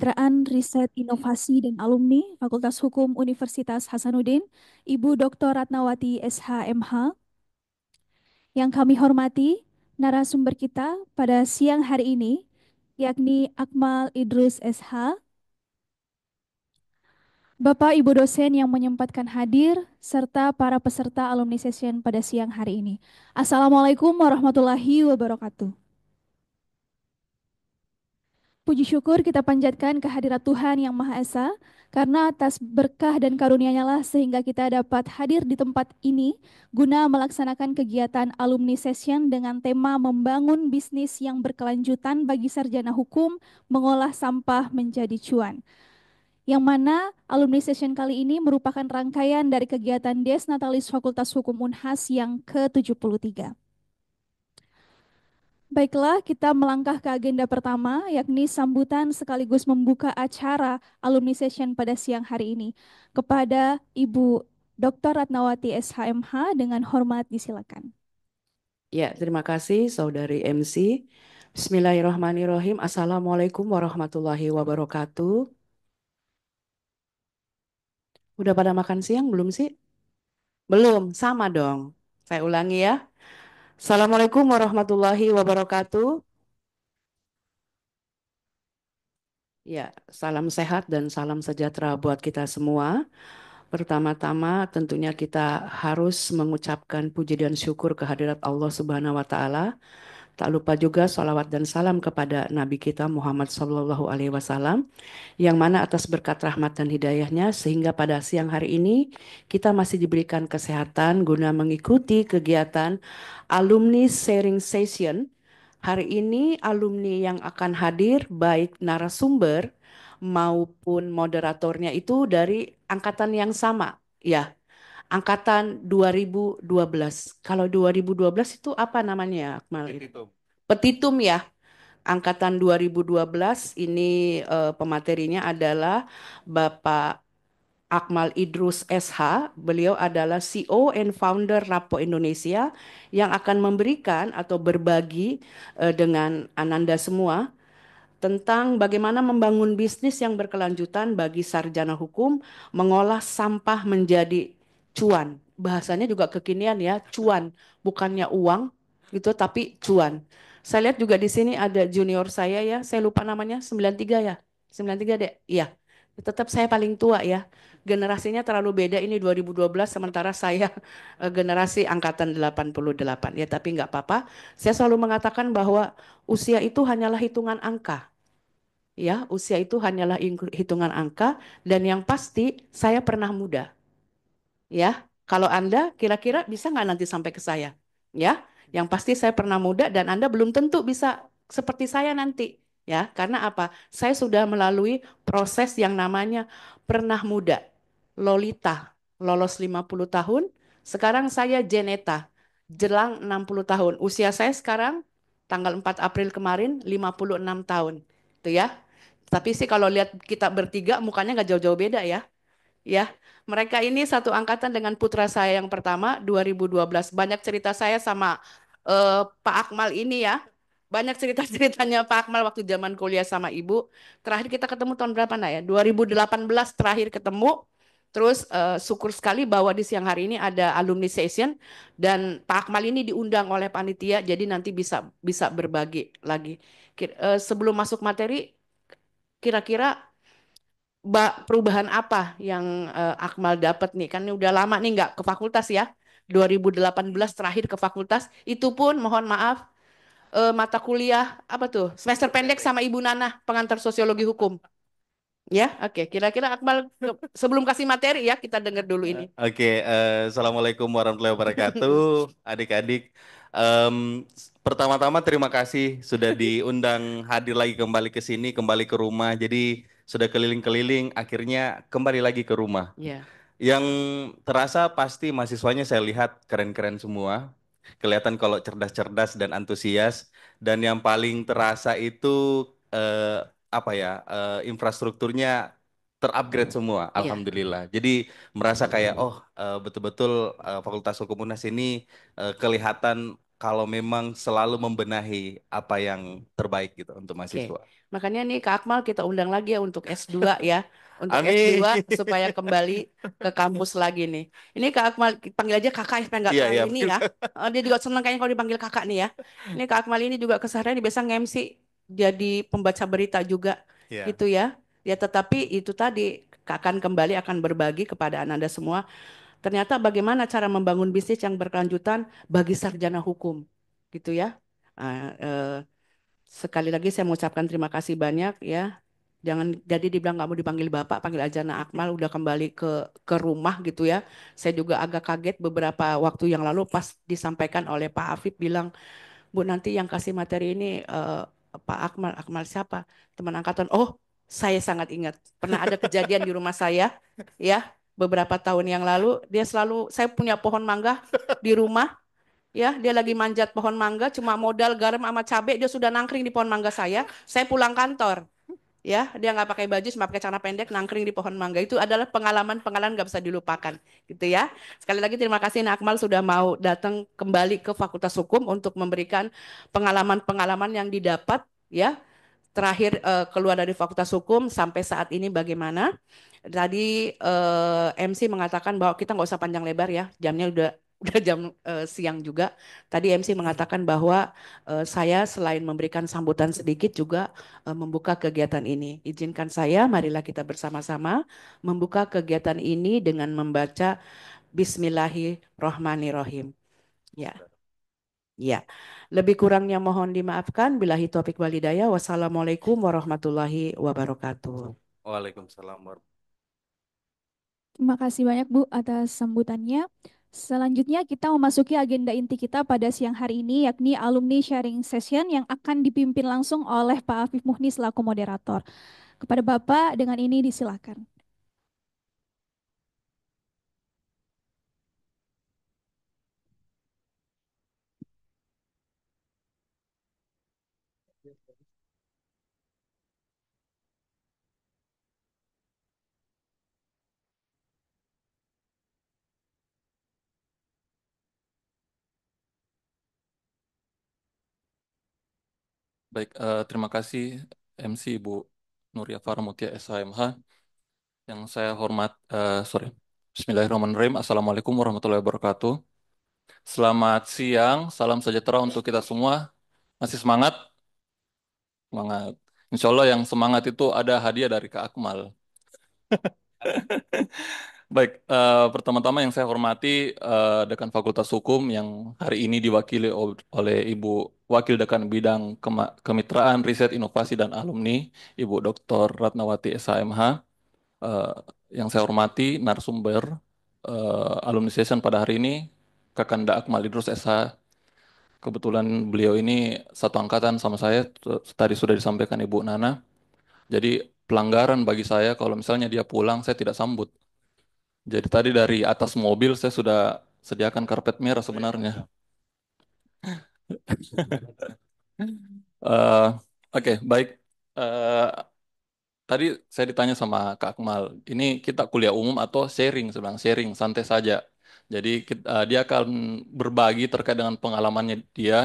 Kemitraan Riset Inovasi dan Alumni Fakultas Hukum Universitas Hasanuddin, Ibu Dr. Ratnawati SH.MH. Yang kami hormati, narasumber kita pada siang hari ini, yakni Akmal Idrus SH, Bapak Ibu dosen yang menyempatkan hadir, serta para peserta alumni session pada siang hari ini. Assalamualaikum warahmatullahi wabarakatuh. Puji syukur kita panjatkan kehadirat Tuhan Yang Maha Esa, karena atas berkah dan karunia-Nya lah sehingga kita dapat hadir di tempat ini guna melaksanakan kegiatan alumni session dengan tema membangun bisnis yang berkelanjutan bagi sarjana hukum, mengolah sampah menjadi cuan. Yang mana alumni session kali ini merupakan rangkaian dari kegiatan Dies Natalis Fakultas Hukum Unhas yang ke-73. Baiklah, kita melangkah ke agenda pertama, yakni sambutan sekaligus membuka acara alumni session pada siang hari ini. Kepada Ibu Dr. Ratnawati SH.MH dengan hormat disilakan. Ya, terima kasih Saudari MC. Bismillahirrahmanirrahim. Assalamualaikum warahmatullahi wabarakatuh. Udah pada makan siang belum sih? Belum, sama dong. Saya ulangi ya. Assalamualaikum warahmatullahi wabarakatuh. Ya, salam sehat dan salam sejahtera buat kita semua. Pertama-tama tentunya kita harus mengucapkan puji dan syukur kehadirat Allah Subhanahu wa taala. Tak lupa juga sholawat dan salam kepada Nabi kita Muhammad Sallallahu Alaihi Wasallam, yang mana atas berkat rahmat dan hidayahnya sehingga pada siang hari ini kita masih diberikan kesehatan guna mengikuti kegiatan alumni sharing session. Hari ini alumni yang akan hadir baik narasumber maupun moderatornya itu dari angkatan yang sama, ya, angkatan 2012. Kalau 2012 itu apa namanya ya, Akmal? Petitum. Petitum ya. Angkatan 2012 ini pematerinya adalah Bapak Akmal Idrus SH. Beliau adalah CEO and founder Rapo Indonesia yang akan memberikan atau berbagi dengan Ananda semua tentang bagaimana membangun bisnis yang berkelanjutan bagi sarjana hukum, mengolah sampah menjadi cuan. Bahasanya juga kekinian ya, cuan, bukannya uang gitu tapi cuan. Saya lihat juga di sini ada junior saya ya, saya lupa namanya, 93 ya. 93 deh. Iya. Tetap saya paling tua ya. Generasinya terlalu beda, ini 2012 sementara saya generasi angkatan 88. Ya tapi nggak apa-apa. Saya selalu mengatakan bahwa usia itu hanyalah hitungan angka. Ya, usia itu hanyalah hitungan angka dan yang pasti saya pernah muda. Ya, kalau Anda kira-kira bisa nggak nanti sampai ke saya? Ya, yang pasti saya pernah muda dan Anda belum tentu bisa seperti saya nanti. Ya, karena apa? Saya sudah melalui proses yang namanya pernah muda. Lolita, lolos 50 tahun. Sekarang saya Jeneta, jelang 60 tahun. Usia saya sekarang tanggal 4 April kemarin 56 tahun. Itu ya. Tapi sih kalau lihat kita bertiga mukanya nggak jauh-jauh beda ya. Ya, mereka ini satu angkatan dengan putra saya yang pertama 2012. Banyak cerita saya sama Pak Akmal ini ya. Banyak cerita-ceritanya Pak Akmal waktu zaman kuliah sama Ibu. Terakhir kita ketemu tahun berapa nak ya? 2018 terakhir ketemu. Terus syukur sekali bahwa di siang hari ini ada alumni session dan Pak Akmal ini diundang oleh panitia jadi nanti bisa bisa berbagi lagi. Sebelum masuk materi, kira-kira perubahan apa yang Akmal dapat nih? Kan ini udah lama nih nggak ke fakultas ya. 2018 terakhir ke fakultas. Itu pun mohon maaf mata kuliah apa tuh? Semester pendek sama Ibu Nana, pengantar sosiologi hukum. Ya, oke. Kira-kira Akmal sebelum kasih materi ya kita dengar dulu ini. Oke, Assalamualaikum warahmatullahi wabarakatuh, adik-adik. Pertama-tama terima kasih sudah diundang hadir lagi kembali ke sini, kembali ke rumah. Jadi sudah keliling-keliling, akhirnya kembali lagi ke rumah. Ya, Yang terasa pasti mahasiswanya saya lihat keren-keren semua. Kelihatan kalau cerdas-cerdas dan antusias. Dan yang paling terasa itu apa ya, infrastrukturnya terupgrade semua, ya, alhamdulillah. Jadi merasa kayak oh betul-betul Fakultas Hukum UNAS ini kelihatan kalau memang selalu membenahi apa yang terbaik gitu untuk Oke, mahasiswa. makanya nih Kak Akmal kita undang lagi ya untuk S2 ya. Untuk Amin. S2 supaya kembali ke kampus lagi nih. Ini Kak Akmal, panggil aja kakak supaya nggak Iya, terlalu iya. ini ya. Dia juga senang kayaknya kalau dipanggil kakak nih ya. Ini Kak Akmal ini juga keseharian biasa nge-MC jadi pembaca berita juga Iya. gitu ya. Ya tetapi itu tadi akan kembali akan berbagi kepada Anda semua. Ternyata bagaimana cara membangun bisnis yang berkelanjutan bagi sarjana hukum gitu ya. Ah, sekali lagi saya mengucapkan terima kasih banyak ya. Jangan jadi dibilang nggak mau dipanggil Bapak, panggil aja Nak Akmal udah kembali ke rumah gitu ya. Saya juga agak kaget beberapa waktu yang lalu pas disampaikan oleh Pak Afif bilang, Bu nanti yang kasih materi ini Pak Akmal, Akmal siapa? Teman angkatan. Oh, saya sangat ingat. Pernah ada kejadian di rumah saya ya beberapa tahun yang lalu. Dia selalu, saya punya pohon mangga di rumah ya, dia lagi manjat pohon mangga cuma modal garam sama cabai dia sudah nangkring di pohon mangga saya pulang kantor ya dia nggak pakai baju cuma pakai celana pendek nangkring di pohon mangga itu adalah pengalaman-pengalaman nggak bisa dilupakan gitu ya. Sekali lagi terima kasih Nak Akmal sudah mau datang kembali ke Fakultas Hukum untuk memberikan pengalaman-pengalaman yang didapat ya terakhir keluar dari Fakultas Hukum sampai saat ini bagaimana. Tadi MC mengatakan bahwa kita nggak usah panjang lebar ya, jamnya udah udah jam siang juga. Tadi MC mengatakan bahwa saya selain memberikan sambutan sedikit juga membuka kegiatan ini. Izinkan saya, marilah kita bersama-sama membuka kegiatan ini dengan membaca Bismillahirrohmanirrohim. Ya. Ya, lebih kurangnya mohon dimaafkan. Billahi taufik walhidayah. Wassalamualaikum warahmatullahi wabarakatuh. Waalaikumsalam warahmatullahi. Terima kasih banyak Bu atas sambutannya. Selanjutnya kita memasuki agenda inti kita pada siang hari ini yakni alumni sharing session yang akan dipimpin langsung oleh Pak Afif Muhni selaku moderator. Kepada Bapak dengan ini disilakan. Baik, terima kasih MC Ibu Nuria Farmutia SHMH. Yang saya hormat, sorry. Bismillahirrahmanirrahim. Assalamualaikum warahmatullahi wabarakatuh. Selamat siang, salam sejahtera untuk kita semua. Masih semangat? Semangat. Insya Allah yang semangat itu ada hadiah dari Kak Akmal. Baik, pertama-tama yang saya hormati Dekan Fakultas Hukum yang hari ini diwakili oleh Ibu Wakil Dekan Bidang Kemitraan, Riset, Inovasi, dan Alumni, Ibu Dr. Ratnawati SHMH. Eh, yang saya hormati narasumber alumni session pada hari ini, Kakanda Akmal Idrus SH. Kebetulan beliau ini satu angkatan sama saya, tadi sudah disampaikan Ibu Nana. Jadi pelanggaran bagi saya kalau misalnya dia pulang, saya tidak sambut. Jadi tadi dari atas mobil saya sudah sediakan karpet merah sebenarnya. Eh, Oke, baik. Eh, Tadi saya ditanya sama Kak Akmal, ini kita kuliah umum atau sharing? Saya bilang sharing, santai saja. Jadi dia akan berbagi terkait dengan pengalamannya dia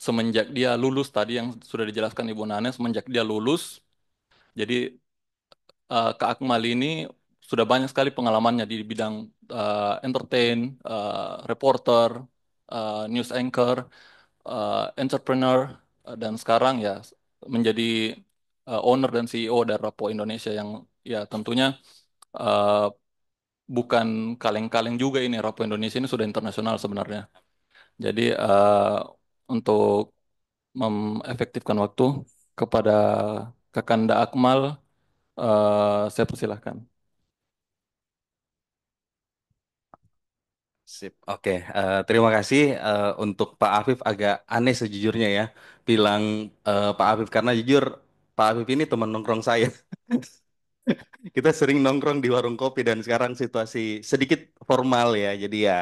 semenjak dia lulus tadi yang sudah dijelaskan Ibu Nana, semenjak dia lulus. Jadi Kak Akmal ini sudah banyak sekali pengalamannya di bidang entertain, reporter, news anchor, entrepreneur, dan sekarang ya menjadi owner dan CEO dari Rapo Indonesia yang ya tentunya eh, bukan kaleng-kaleng juga ini. Rapo Indonesia ini sudah internasional sebenarnya. Jadi untuk mengefektifkan waktu kepada Kakanda Akmal, saya persilahkan. Sip. Oke, terima kasih untuk Pak Afif agak aneh sejujurnya ya bilang Pak Afif karena jujur Pak Afif ini teman nongkrong saya. Kita sering nongkrong di warung kopi dan sekarang situasi sedikit formal ya. Jadi ya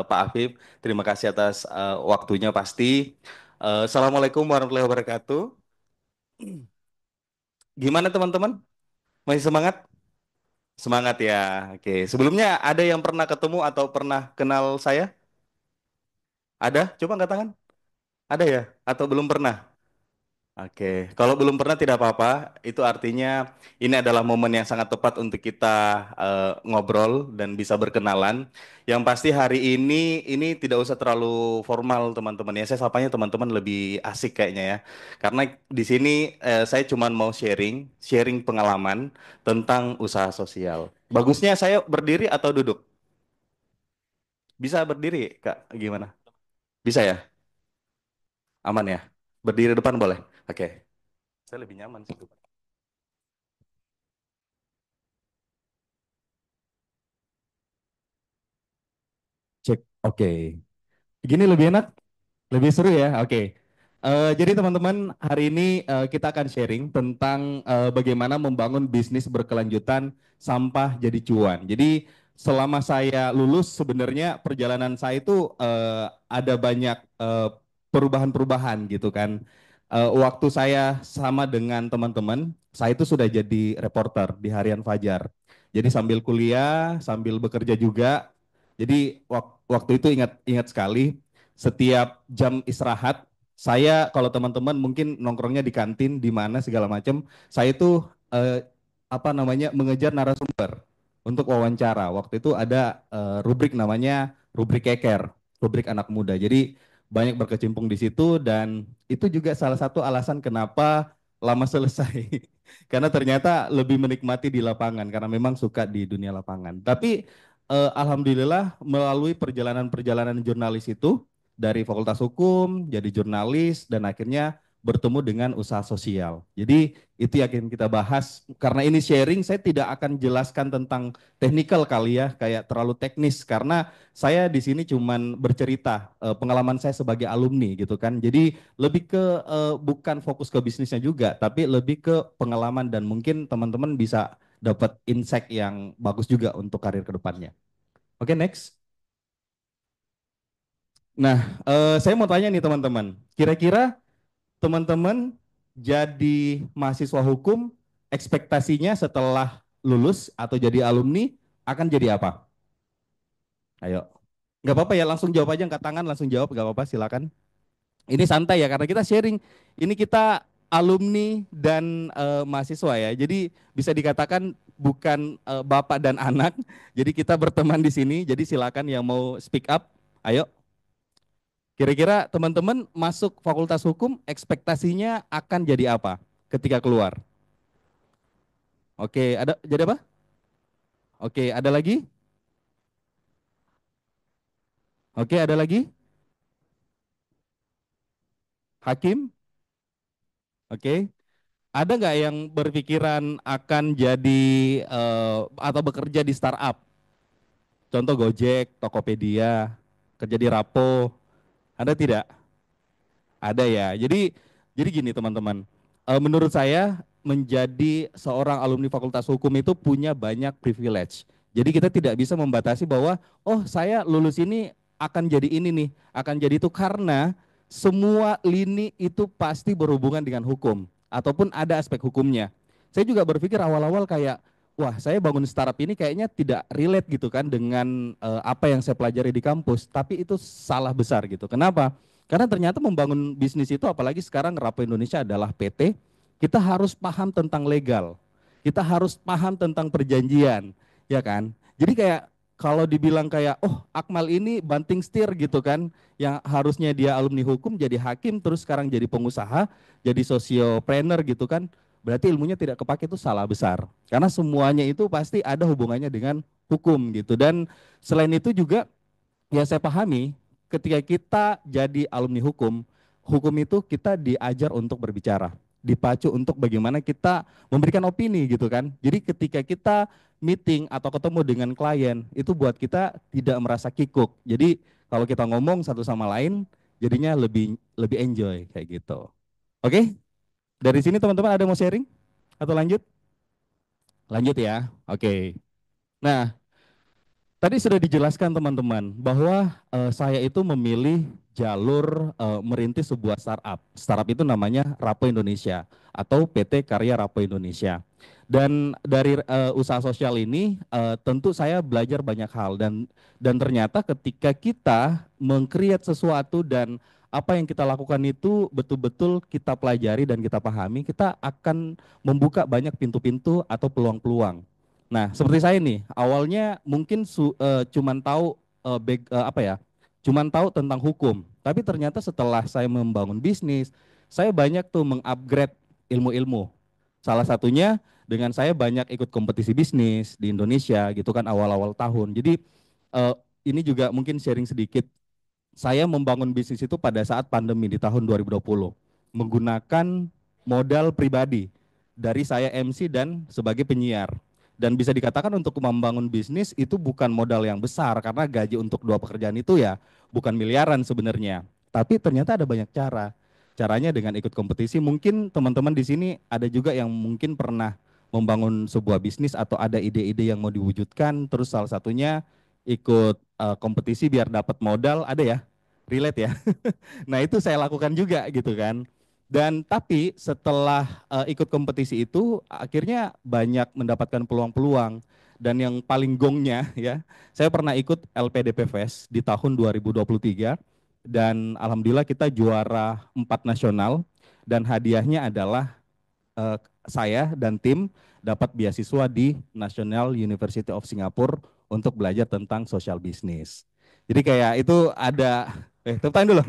Pak Afif, terima kasih atas waktunya pasti. Assalamualaikum warahmatullahi wabarakatuh. Gimana teman-teman? Masih semangat? Semangat ya. Oke, sebelumnya ada yang pernah ketemu atau pernah kenal saya? Ada? Coba angkat tangan. Ada ya? Atau belum pernah? Oke, kalau belum pernah tidak apa-apa. Itu artinya ini adalah momen yang sangat tepat untuk kita ngobrol dan bisa berkenalan. Yang pasti hari ini tidak usah terlalu formal teman-teman ya. Saya sapanya teman-teman lebih asik kayaknya ya. Karena di sini saya cuma mau sharing pengalaman tentang usaha sosial. Bagusnya saya berdiri atau duduk? Bisa berdiri, Kak? Gimana? Bisa ya? Aman ya? Berdiri depan boleh? Oke. Saya lebih nyaman sih. Cek. Oke. Gini lebih enak? Lebih seru ya? Oke. Jadi teman-teman, hari ini kita akan sharing tentang bagaimana membangun bisnis berkelanjutan sampah jadi cuan. Jadi selama saya lulus sebenarnya perjalanan saya itu ada banyak perubahan-perubahan gitu kan. Waktu saya sama dengan teman-teman, saya itu sudah jadi reporter di Harian Fajar. Jadi sambil kuliah, sambil bekerja juga. Jadi waktu itu ingat sekali setiap jam istirahat saya kalau teman-teman mungkin nongkrongnya di kantin di mana segala macam, saya itu eh, apa namanya mengejar narasumber untuk wawancara. Waktu itu ada rubrik namanya rubrik keker, rubrik anak muda. Jadi banyak berkecimpung di situ dan itu juga salah satu alasan kenapa lama selesai. Karena ternyata lebih menikmati di lapangan karena memang suka di dunia lapangan. Tapi alhamdulillah melalui perjalanan-perjalanan jurnalis itu dari Fakultas Hukum jadi jurnalis dan akhirnya bertemu dengan usaha sosial. Jadi itu yang akan kita bahas. Karena ini sharing, saya tidak akan jelaskan tentang teknikal kali ya, kayak terlalu teknis karena saya di sini cuman bercerita pengalaman saya sebagai alumni gitu kan. Jadi lebih ke bukan fokus ke bisnisnya juga, tapi lebih ke pengalaman dan mungkin teman-teman bisa dapat insight yang bagus juga untuk karir ke depannya. Oke, next. Nah, saya mau tanya nih teman-teman, kira-kira teman-teman jadi mahasiswa hukum, ekspektasinya setelah lulus atau jadi alumni akan jadi apa? Ayo, nggak apa-apa ya, langsung jawab aja, angkat tangan, langsung jawab, nggak apa-apa, silakan. Ini santai ya, karena kita sharing. Ini kita alumni dan mahasiswa ya, jadi bisa dikatakan bukan bapak dan anak, jadi kita berteman di sini, jadi silakan yang mau speak up, ayo. Kira-kira teman-teman masuk Fakultas Hukum ekspektasinya akan jadi apa ketika keluar? Oke, ada jadi apa? Oke, ada lagi? Oke, ada lagi? Hakim? Oke. Ada nggak yang berpikiran akan jadi atau bekerja di startup? Contoh Gojek, Tokopedia, kerja di Rapo. Ada tidak? Ada ya. Jadi gini teman-teman. Menurut saya menjadi seorang alumni Fakultas Hukum itu punya banyak privilege. Jadi kita tidak bisa membatasi bahwa oh saya lulus ini akan jadi ini nih, akan jadi itu karena semua lini itu pasti berhubungan dengan hukum ataupun ada aspek hukumnya. Saya juga berpikir awal-awal kayak wah saya bangun startup ini kayaknya tidak relate gitu kan dengan apa yang saya pelajari di kampus, tapi itu salah besar gitu. Kenapa? Karena ternyata membangun bisnis itu apalagi sekarang Rapo Indonesia adalah PT, kita harus paham tentang legal. Kita harus paham tentang perjanjian, ya kan? Jadi kayak kalau dibilang kayak oh Akmal ini banting setir gitu kan, yang harusnya dia alumni hukum jadi hakim terus sekarang jadi pengusaha, jadi sosiopreneur gitu kan. Berarti ilmunya tidak kepake itu salah besar. Karena semuanya itu pasti ada hubungannya dengan hukum gitu. Dan selain itu juga ya saya pahami ketika kita jadi alumni hukum, hukum itu kita diajar untuk berbicara, dipacu untuk bagaimana kita memberikan opini gitu kan. Jadi ketika kita meeting atau ketemu dengan klien, itu buat kita tidak merasa kikuk. Jadi kalau kita ngomong satu sama lain, jadinya lebih lebih enjoy kayak gitu. Oke, dari sini teman-teman ada mau sharing atau lanjut? Lanjut ya. Oke. Nah, tadi sudah dijelaskan teman-teman bahwa saya itu memilih jalur merintis sebuah startup. Startup itu namanya Rapo Indonesia atau PT Karya Rapo Indonesia. Dan dari usaha sosial ini tentu saya belajar banyak hal dan ternyata ketika kita meng-create sesuatu dan apa yang kita lakukan itu betul-betul kita pelajari dan kita pahami, kita akan membuka banyak pintu-pintu atau peluang-peluang. Nah, seperti saya nih, awalnya mungkin cuman tahu apa ya, cuman tahu tentang hukum, tapi ternyata setelah saya membangun bisnis, saya banyak tuh mengupgrade ilmu-ilmu. Salah satunya dengan saya banyak ikut kompetisi bisnis di Indonesia gitu kan awal-awal tahun. Jadi eh, ini juga mungkin sharing sedikit, saya membangun bisnis itu pada saat pandemi di tahun 2020 menggunakan modal pribadi dari saya MC dan sebagai penyiar. Dan bisa dikatakan untuk membangun bisnis itu bukan modal yang besar karena gaji untuk 2 pekerjaan itu ya bukan miliaran sebenarnya. Tapi ternyata ada banyak cara. Caranya dengan ikut kompetisi. Mungkin teman-teman di sini ada juga yang mungkin pernah membangun sebuah bisnis atau ada ide-ide yang mau diwujudkan. Terus salah satunya ikut kompetisi biar dapat modal, ada ya? Relate ya. Nah, itu saya lakukan juga gitu kan. Dan tapi setelah ikut kompetisi itu akhirnya banyak mendapatkan peluang-peluang, dan yang paling gongnya ya, saya pernah ikut LPDP Fest di tahun 2023 dan alhamdulillah kita juara 4 nasional dan hadiahnya adalah eh, saya dan tim dapat beasiswa di National University of Singapore untuk belajar tentang social business. Jadi kayak itu ada, tepuk tangan dulu.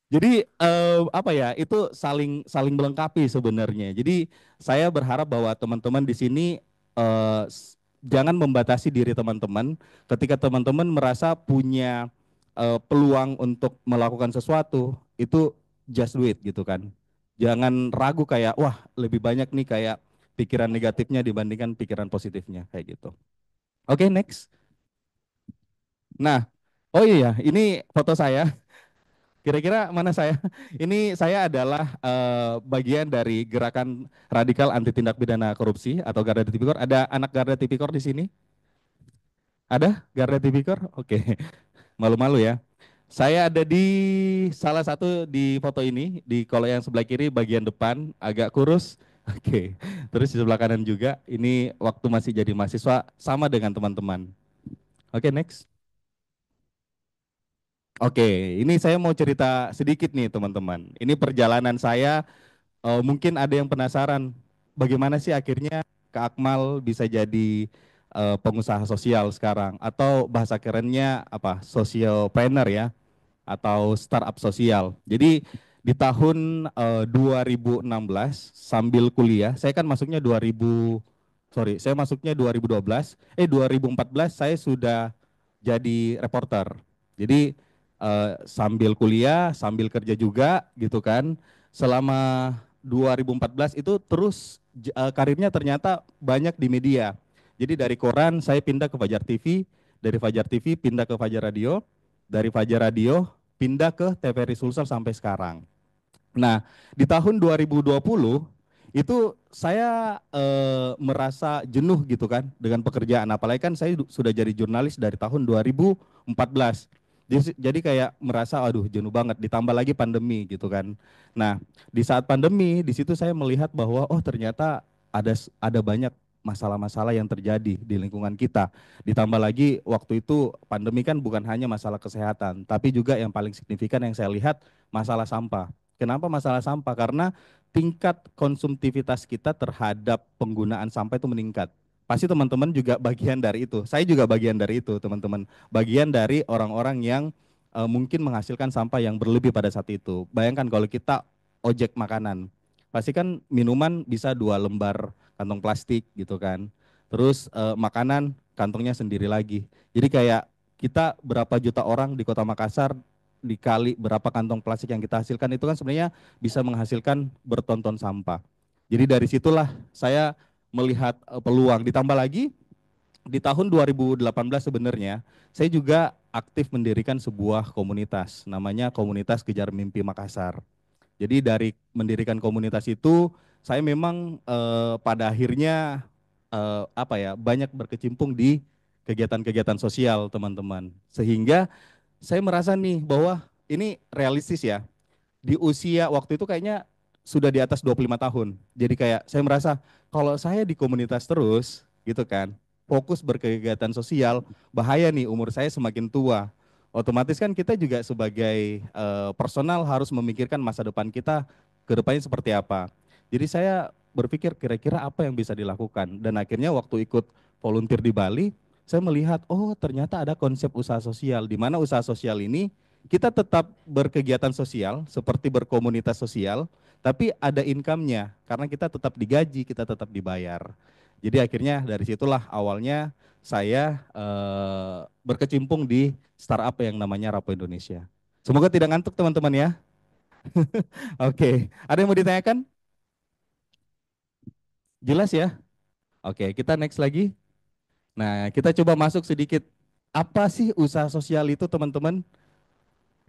Jadi apa ya, itu saling saling melengkapi sebenarnya. Jadi saya berharap bahwa teman-teman di sini jangan membatasi diri teman-teman. Ketika teman-teman merasa punya peluang untuk melakukan sesuatu, itu just do it gitu kan. Jangan ragu kayak wah lebih banyak nih kayak pikiran negatifnya dibandingkan pikiran positifnya kayak gitu. Oke, next. Nah, oh iya, ini foto saya. Kira-kira mana saya? Ini saya adalah bagian dari gerakan radikal anti tindak pidana korupsi atau Garda Tipikor. Ada anak Garda Tipikor di sini? Ada Garda Tipikor? Oke, malu-malu ya. Saya ada di salah satu di foto ini, di kalau yang sebelah kiri bagian depan agak kurus. Oke, terus di sebelah kanan juga. Ini waktu masih jadi mahasiswa sama dengan teman-teman. Oke, next. Oke, ini saya mau cerita sedikit nih teman-teman. Ini perjalanan saya, mungkin ada yang penasaran bagaimana sih akhirnya Kak Akmal bisa jadi pengusaha sosial sekarang, atau bahasa kerennya apa, social planner ya, atau startup sosial. Jadi di tahun 2016 sambil kuliah, saya kan masuknya 2012, 2014 saya sudah jadi reporter. Jadi sambil kuliah, sambil kerja juga gitu kan. Selama 2014 itu terus karirnya ternyata banyak di media. Jadi dari koran saya pindah ke Fajar TV, dari Fajar TV pindah ke Fajar Radio, dari Fajar Radio pindah ke TVRI Sulsel sampai sekarang. Nah, di tahun 2020 itu saya merasa jenuh gitu kan dengan pekerjaan, apalagi kan saya sudah jadi jurnalis dari tahun 2014. Jadi kayak merasa aduh jenuh banget, ditambah lagi pandemi gitu kan. Nah, di saat pandemi di situ saya melihat bahwa oh ternyata ada banyak masalah-masalah yang terjadi di lingkungan kita. Ditambah lagi waktu itu pandemi kan bukan hanya masalah kesehatan, tapi juga yang paling signifikan yang saya lihat masalah sampah. Kenapa masalah sampah? Karena tingkat konsumtivitas kita terhadap penggunaan sampah itu meningkat. Pasti teman-teman juga bagian dari itu. Saya juga bagian dari itu, teman-teman. Bagian dari orang-orang yang mungkin menghasilkan sampah yang berlebih pada saat itu. Bayangkan kalau kita ojek makanan, pasti kan minuman bisa 2 lembar kantong plastik gitu kan. Terus makanan kantongnya sendiri lagi. Jadi kayak kita berapa juta orang di Kota Makassar dikali berapa kantong plastik yang kita hasilkan itu kan sebenarnya bisa menghasilkan bertonton sampah. Jadi dari situlah saya melihat peluang. Ditambah lagi di tahun 2018 sebenarnya saya juga aktif mendirikan sebuah komunitas namanya Komunitas Kejar Mimpi Makassar. Jadi dari mendirikan komunitas itu saya memang pada akhirnya apa ya, banyak berkecimpung di kegiatan-kegiatan sosial teman-teman. Sehingga saya merasa nih bahwa ini realistis ya. Di usia waktu itu kayaknya sudah di atas 25 tahun. Jadi kayak saya merasa kalau saya di komunitas terus gitu kan, fokus berkegiatan sosial, bahaya nih umur saya semakin tua. Otomatis kan kita juga sebagai personal harus memikirkan masa depan kita ke depannya seperti apa. Jadi saya berpikir kira-kira apa yang bisa dilakukan. Dan akhirnya waktu ikut volunteer di Bali, saya melihat, oh ternyata ada konsep usaha sosial, di mana usaha sosial ini kita tetap berkegiatan sosial, seperti berkomunitas sosial, tapi ada income-nya, karena kita tetap digaji, kita tetap dibayar. Jadi akhirnya dari situlah awalnya saya berkecimpung di startup yang namanya Rapo Indonesia. Semoga tidak ngantuk teman-teman ya. Oke, ada yang mau ditanyakan? Jelas ya? Oke, kita next lagi. Nah, kita coba masuk sedikit. Apa sih usaha sosial itu teman-teman?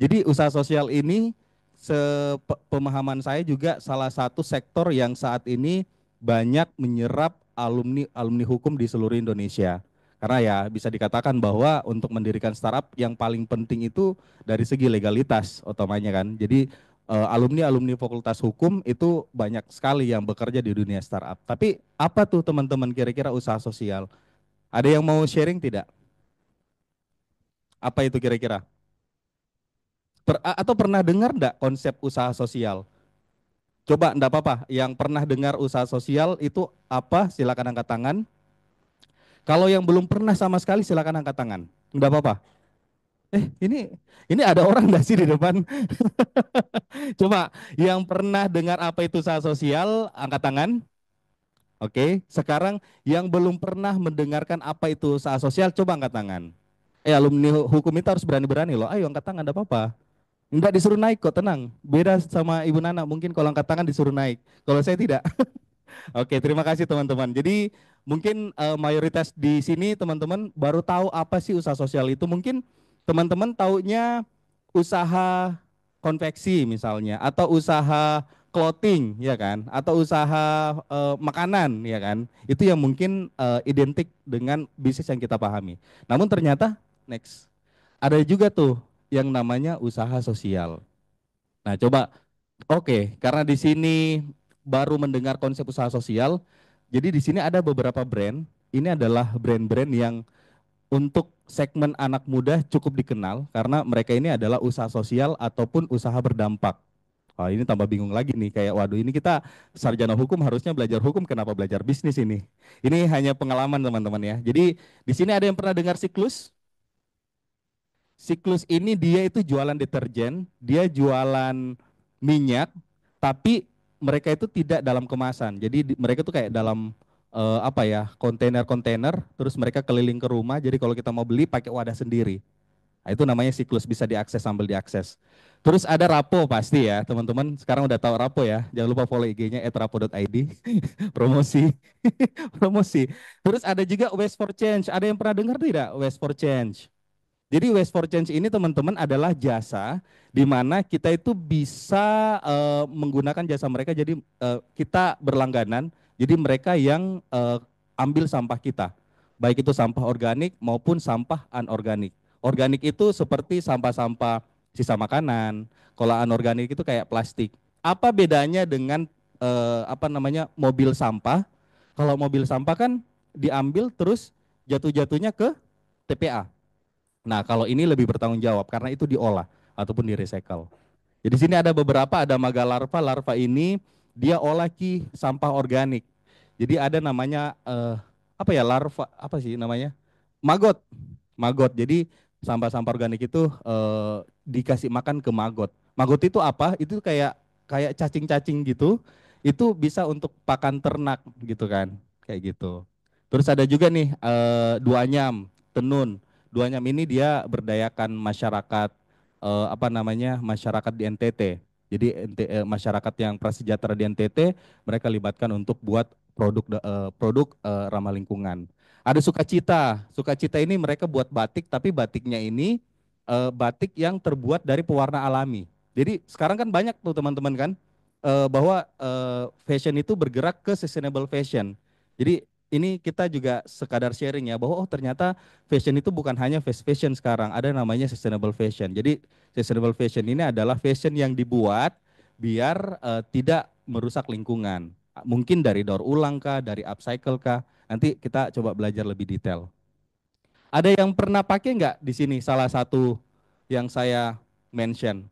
Jadi usaha sosial ini sepemahaman saya juga salah satu sektor yang saat ini banyak menyerap alumni hukum di seluruh Indonesia. Karena ya bisa dikatakan bahwa untuk mendirikan startup yang paling penting itu dari segi legalitas utamanya kan. Jadi alumni Fakultas Hukum itu banyak sekali yang bekerja di dunia startup. Tapi apa tuh teman-teman kira-kira usaha sosial? Ada yang mau sharing tidak? Apa itu kira-kira? Atau pernah dengar enggak konsep usaha sosial? Coba enggak apa-apa, yang pernah dengar usaha sosial itu apa? Silakan angkat tangan. Kalau yang belum pernah sama sekali silakan angkat tangan. Enggak apa-apa. Ini ada orang enggak sih di depan? Coba yang pernah dengar apa itu usaha sosial, angkat tangan. Oke, sekarang yang belum pernah mendengarkan apa itu usaha sosial, coba angkat tangan. Alumni hukum itu harus berani-berani loh. Ayo angkat tangan, enggak apa-apa. Enggak disuruh naik kok, tenang. Beda sama Ibu Nana, mungkin kalau angkat tangan disuruh naik. Kalau saya tidak. Oke, terima kasih teman-teman. Jadi mungkin mayoritas di sini teman-teman baru tahu apa sih usaha sosial itu. Mungkin teman-teman taunya usaha konveksi misalnya, atau usaha clothing ya kan, atau usaha makanan ya kan. Itu yang mungkin identik dengan bisnis yang kita pahami. Namun ternyata next ada juga tuh yang namanya usaha sosial. Nah, coba karena di sini baru mendengar konsep usaha sosial, jadi di sini ada beberapa brand. Ini adalah brand-brand yang untuk segmen anak muda cukup dikenal karena mereka ini adalah usaha sosial ataupun usaha berdampak. Wah, ini tambah bingung lagi nih, kayak waduh ini kita sarjana hukum harusnya belajar hukum, kenapa belajar bisnis ini? Ini hanya pengalaman teman-teman ya. Jadi di sini ada yang pernah dengar siklus? Siklus ini dia itu jualan deterjen, dia jualan minyak, tapi mereka itu tidak dalam kemasan. Jadi mereka tuh kayak dalam kontainer-kontainer, terus mereka keliling ke rumah. Jadi kalau kita mau beli pakai wadah sendiri. Nah, itu namanya siklus, bisa diakses sambil diakses. Terus ada Rapo pasti ya, teman-teman. Sekarang udah tahu Rapo ya. Jangan lupa follow IG-nya @rapo.id. Promosi. Promosi. Terus ada juga Waste for Change. Ada yang pernah dengar tidak Waste for Change? Jadi Waste for Change ini teman-teman adalah jasa di mana kita itu bisa menggunakan jasa mereka. Jadi kita berlangganan. Jadi mereka yang ambil sampah kita, baik itu sampah organik maupun sampah anorganik. Organik itu seperti sampah-sampah sisa makanan. Kalau anorganik itu kayak plastik. Apa bedanya dengan mobil sampah? Kalau mobil sampah kan diambil terus jatuh-jatuhnya ke TPA. Nah, kalau ini lebih bertanggung jawab karena itu diolah ataupun di-recycle. Jadi sini ada beberapa, ada maga larva. Larva ini dia olah sampah organik. Jadi ada namanya larva apa sih namanya? Magot. Magot. Jadi sampah-sampah organik itu dikasih makan ke magot. Magot itu apa? Itu kayak cacing-cacing gitu. Itu bisa untuk pakan ternak gitu kan. Kayak gitu. Terus ada juga nih duanyam, tenun. Duanyam ini dia berdayakan masyarakat masyarakat di NTT. Jadi masyarakat yang prasejahtera di NTT mereka libatkan untuk buat produk ramah lingkungan. Ada Sukacita. Sukacita ini mereka buat batik, tapi batiknya ini batik yang terbuat dari pewarna alami. Jadi sekarang kan banyak tuh teman-teman kan bahwa fashion itu bergerak ke sustainable fashion. Jadi ini kita juga sekadar sharing ya bahwa ternyata fashion itu bukan hanya fast fashion sekarang, ada namanya sustainable fashion. Jadi sustainable fashion ini adalah fashion yang dibuat biar tidak merusak lingkungan. Mungkin dari daur ulang kah, dari upcycle kah? Nanti kita coba belajar lebih detail. Ada yang pernah pakai nggak di sini salah satu yang saya mention.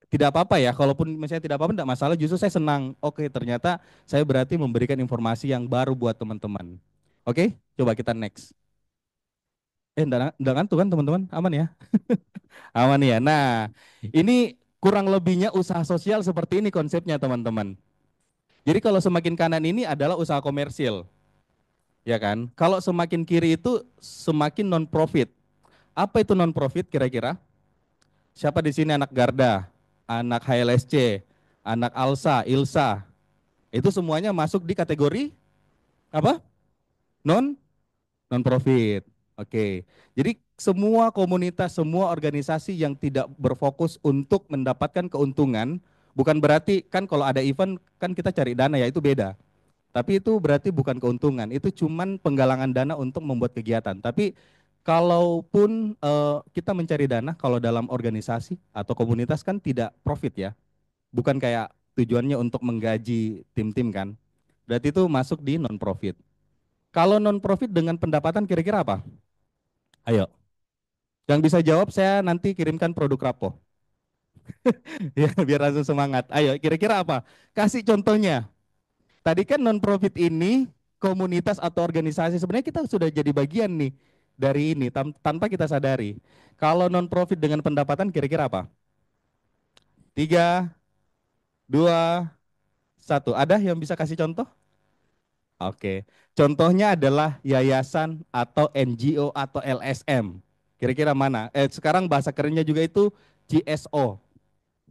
Tidak apa-apa ya, kalaupun misalnya tidak apa-apa, tidak masalah, justru saya senang. Oke, ternyata saya berarti memberikan informasi yang baru buat teman-teman. Oke, coba kita next. Enggak ngantuk kan teman-teman? Aman ya? Aman ya. Nah, ini kurang lebihnya usaha sosial seperti ini konsepnya teman-teman. Jadi kalau semakin kanan ini adalah usaha komersil, ya kan? Kalau semakin kiri itu semakin non profit. Apa itu non profit kira-kira? Siapa di sini anak Garda, anak HLSC, anak Alsa, Ilsa? Itu semuanya masuk di kategori apa? Non non profit. Oke. Jadi semua komunitas, semua organisasi yang tidak berfokus untuk mendapatkan keuntungan, bukan berarti kan kalau ada event kan kita cari dana ya, itu beda. Tapi itu berarti bukan keuntungan, itu cuman penggalangan dana untuk membuat kegiatan. Tapi kalaupun kita mencari dana, kalau dalam organisasi atau komunitas kan tidak profit ya, bukan kayak tujuannya untuk menggaji tim-tim kan. Berarti itu masuk di non profit. Kalau non profit dengan pendapatan kira-kira apa? Ayo, yang bisa jawab saya nanti kirimkan produk Rapo. Ya, biar langsung semangat. Ayo, kira-kira apa? Kasih contohnya. Tadi kan non profit ini komunitas atau organisasi sebenarnya kita sudah jadi bagian nih dari ini tanpa kita sadari. Kalau non profit dengan pendapatan kira-kira apa? 3, 2, 1. Ada yang bisa kasih contoh? Oke. Contohnya adalah yayasan atau NGO atau LSM. Kira-kira mana? Sekarang bahasa kerennya juga itu CSO.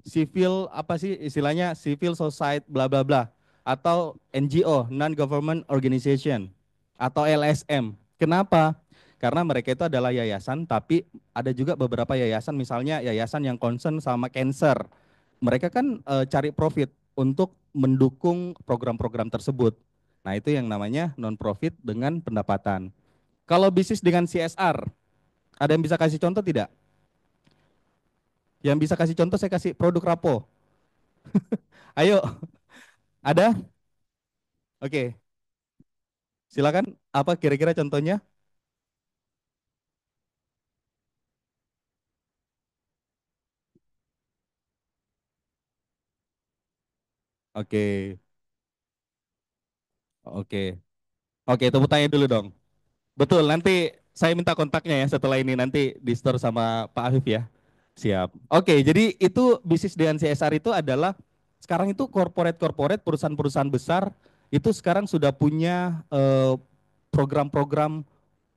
Civil apa sih istilahnya, civil society bla bla bla, atau NGO non government organization atau LSM. Kenapa? Karena mereka itu adalah yayasan, tapi ada juga beberapa yayasan, misalnya yayasan yang concern sama cancer. Mereka kan cari profit untuk mendukung program-program tersebut. Nah, itu yang namanya non profit dengan pendapatan. Kalau bisnis dengan CSR, ada yang bisa kasih contoh tidak? Yang bisa kasih contoh saya kasih produk Rapo. Ayo, ada? Oke, silakan. Apa kira-kira contohnya? Oke, oke, oke. Tepuk tangan dulu dong. Betul. Nanti saya minta kontaknya ya setelah ini, nanti di store sama Pak Afif ya. Siap. Oke, jadi itu bisnis dengan CSR itu adalah sekarang itu corporate perusahaan-perusahaan besar itu sekarang sudah punya program-program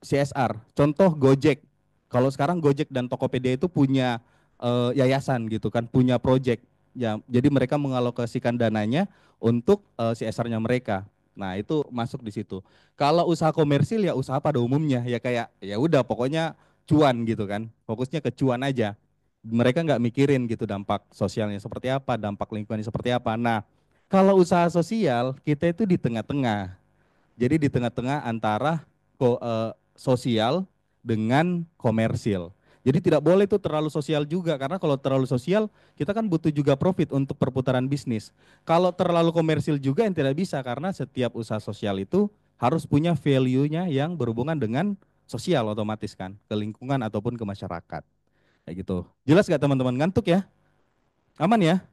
CSR. Contoh Gojek. Kalau sekarang Gojek dan Tokopedia itu punya yayasan gitu kan, punya project. Ya, jadi mereka mengalokasikan dananya untuk CSR-nya mereka. Nah, itu masuk di situ. Kalau usaha komersil ya usaha pada umumnya ya kayak ya udah pokoknya cuan gitu kan. Fokusnya ke cuan aja. Mereka nggak mikirin gitu dampak sosialnya seperti apa, dampak lingkungannya seperti apa. Nah, kalau usaha sosial kita itu di tengah-tengah. Jadi di tengah-tengah antara sosial dengan komersil. Jadi tidak boleh itu terlalu sosial juga, karena kalau terlalu sosial kita kan butuh juga profit untuk perputaran bisnis. Kalau terlalu komersil juga yang tidak bisa, karena setiap usaha sosial itu harus punya value-nya yang berhubungan dengan sosial otomatis kan, ke lingkungan ataupun ke masyarakat. Kayak gitu. Jelas gak teman-teman? Ngantuk ya? Aman ya?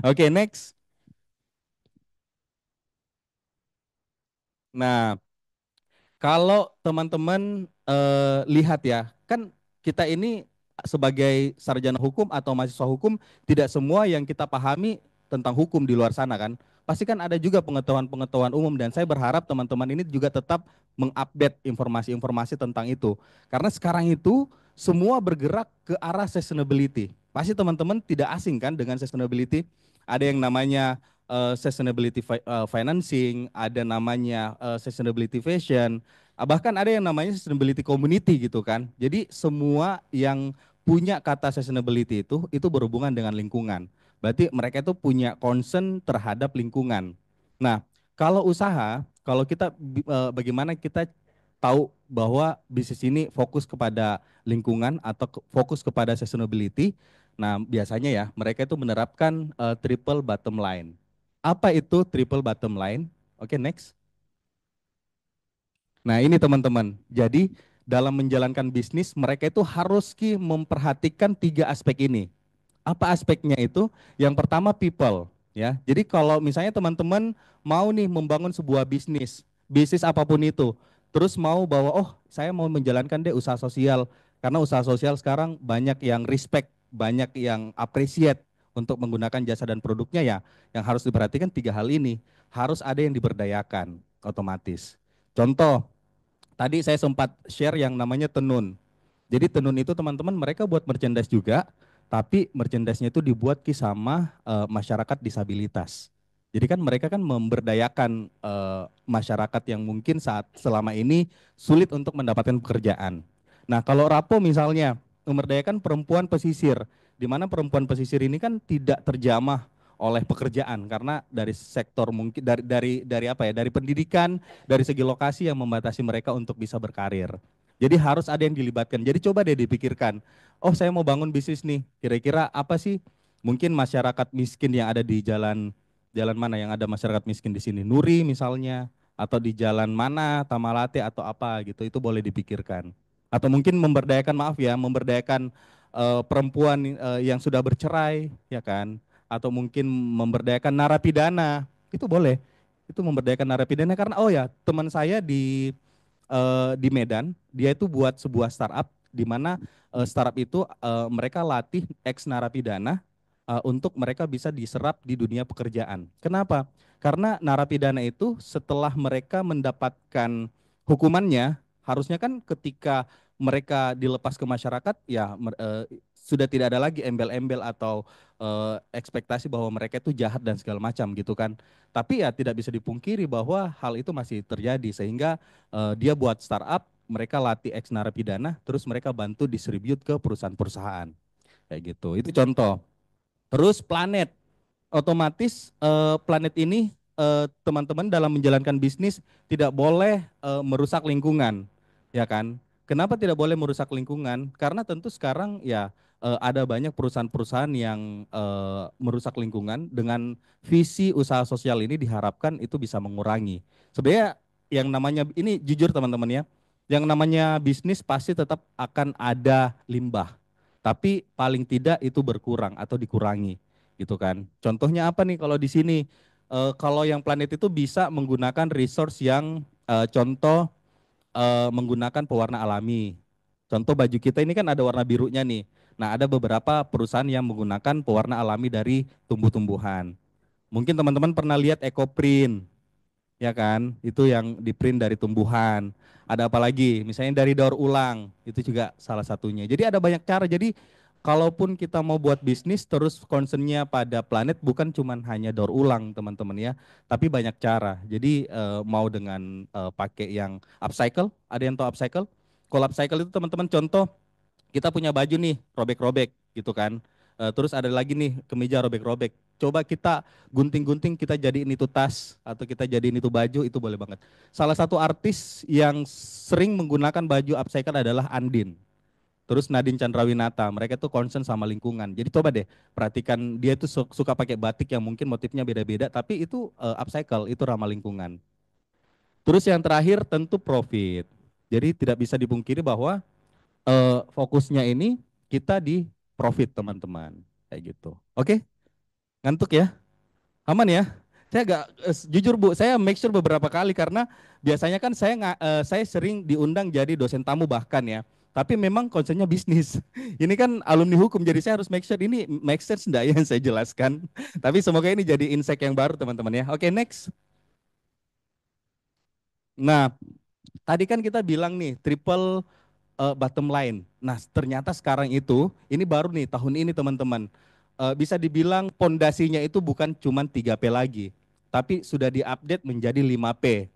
Oke, next. Nah, kalau teman-teman lihat ya, kan kita ini sebagai sarjana hukum atau mahasiswa hukum, tidak semua yang kita pahami tentang hukum di luar sana kan. Pasti kan ada juga pengetahuan-pengetahuan umum, dan saya berharap teman-teman ini juga tetap mengupdate informasi-informasi tentang itu. Karena sekarang itu semua bergerak ke arah sustainability. Pasti teman-teman tidak asing kan dengan sustainability. Ada yang namanya sustainability financing, ada namanya sustainability fashion, bahkan ada yang namanya sustainability community gitu kan. Jadi semua yang punya kata sustainability itu berhubungan dengan lingkungan. Berarti mereka itu punya concern terhadap lingkungan. Nah, kalau usaha, kalau kita bagaimana kita tahu bahwa bisnis ini fokus kepada lingkungan atau fokus kepada sustainability. Nah, biasanya ya mereka itu menerapkan triple bottom line. Apa itu triple bottom line? Oke, next. Nah, ini teman-teman. Jadi dalam menjalankan bisnis mereka itu harus memperhatikan 3 aspek ini. Apa aspeknya itu? Yang pertama people, ya. Jadi kalau misalnya teman-teman mau nih membangun sebuah bisnis, bisnis apapun itu, terus mau bahwa oh saya mau menjalankan deh usaha sosial, karena usaha sosial sekarang banyak yang respect, banyak yang appreciate untuk menggunakan jasa dan produknya ya. Yang harus diperhatikan 3 hal ini, harus ada yang diberdayakan otomatis. Contoh, tadi saya sempat share yang namanya tenun. Jadi tenun itu teman-teman mereka buat merchandise juga, tapi merchandise-nya itu dibuat sama masyarakat disabilitas. Jadi kan mereka kan memberdayakan masyarakat yang mungkin selama ini sulit untuk mendapatkan pekerjaan. Nah kalau Rapo misalnya memberdayakan perempuan pesisir, di mana perempuan pesisir ini kan tidak terjamah oleh pekerjaan karena dari sektor mungkin dari apa ya, dari pendidikan, dari segi lokasi yang membatasi mereka untuk bisa berkarir. Jadi harus ada yang dilibatkan. Jadi coba deh dipikirkan, oh saya mau bangun bisnis nih, kira-kira apa sih mungkin masyarakat miskin yang ada di jalan mana yang ada masyarakat miskin di sini, Nuri misalnya, atau di jalan mana, Tamalate atau apa gitu, itu boleh dipikirkan. Atau mungkin memberdayakan, maaf ya, memberdayakan perempuan yang sudah bercerai, ya kan? Atau mungkin memberdayakan narapidana, itu boleh. Itu memberdayakan narapidana karena oh ya teman saya di Medan, dia itu buat sebuah startup di mana startup itu mereka latih ex narapidana untuk mereka bisa diserap di dunia pekerjaan. Kenapa? Karena narapidana itu setelah mereka mendapatkan hukumannya, harusnya kan ketika mereka dilepas ke masyarakat, ya sudah tidak ada lagi embel-embel atau ekspektasi bahwa mereka itu jahat dan segala macam gitu kan. Tapi ya tidak bisa dipungkiri bahwa hal itu masih terjadi sehingga dia buat startup, mereka latih ex narapidana, terus mereka bantu distribute ke perusahaan-perusahaan kayak gitu. Itu contoh. Terus planet, otomatis planet ini teman-teman dalam menjalankan bisnis tidak boleh merusak lingkungan, ya kan? Kenapa tidak boleh merusak lingkungan? Karena tentu sekarang ya ada banyak perusahaan-perusahaan yang merusak lingkungan dengan visi usaha sosial ini diharapkan itu bisa mengurangi. Sebenarnya yang namanya ini jujur teman-teman ya, yang namanya bisnis pasti tetap akan ada limbah, tapi paling tidak itu berkurang atau dikurangi gitu kan. Contohnya apa nih kalau di sini? Kalau yang planet itu bisa menggunakan resource yang contoh menggunakan pewarna alami. Contoh baju kita ini kan ada warna birunya nih. Nah ada beberapa perusahaan yang menggunakan pewarna alami dari tumbuh-tumbuhan. Mungkin teman-teman pernah lihat EcoPrint, ya kan? Itu yang di print dari tumbuhan. Ada apa lagi? Misalnya dari daur ulang, itu juga salah satunya. Jadi ada banyak cara. Jadi kalaupun kita mau buat bisnis terus concernnya pada planet bukan cuma hanya daur ulang teman-teman ya, tapi banyak cara. Jadi mau dengan pakai yang upcycle, ada yang tahu upcycle? Kalau upcycle itu teman-teman contoh kita punya baju nih robek-robek gitu kan. Terus ada lagi nih kemeja robek-robek. Coba kita gunting-gunting kita jadiin itu tas atau kita jadiin itu baju, itu boleh banget. Salah satu artis yang sering menggunakan baju upcycle adalah Andin. Terus Nadine Chandrawinata, mereka tuh concern sama lingkungan. Jadi coba deh perhatikan dia tuh suka pakai batik yang mungkin motifnya beda-beda, tapi itu upcycle, itu ramah lingkungan. Terus yang terakhir tentu profit. Jadi tidak bisa dipungkiri bahwa fokusnya ini kita di profit teman-teman, kayak gitu. Oke, ngantuk ya? Aman ya? Saya agak jujur Bu, saya make sure beberapa kali karena biasanya kan saya sering diundang jadi dosen tamu bahkan ya. Tapi memang konsennya bisnis. Ini kan alumni hukum, jadi saya harus make sure ini make sense enggak ya yang saya jelaskan. Tapi semoga ini jadi insight yang baru teman-teman ya. Oke, next. Nah, tadi kan kita bilang nih triple bottom line. Nah, ternyata sekarang itu ini baru nih tahun ini teman-teman. Bisa dibilang pondasinya itu bukan cuma 3P lagi, tapi sudah diupdate menjadi 5P.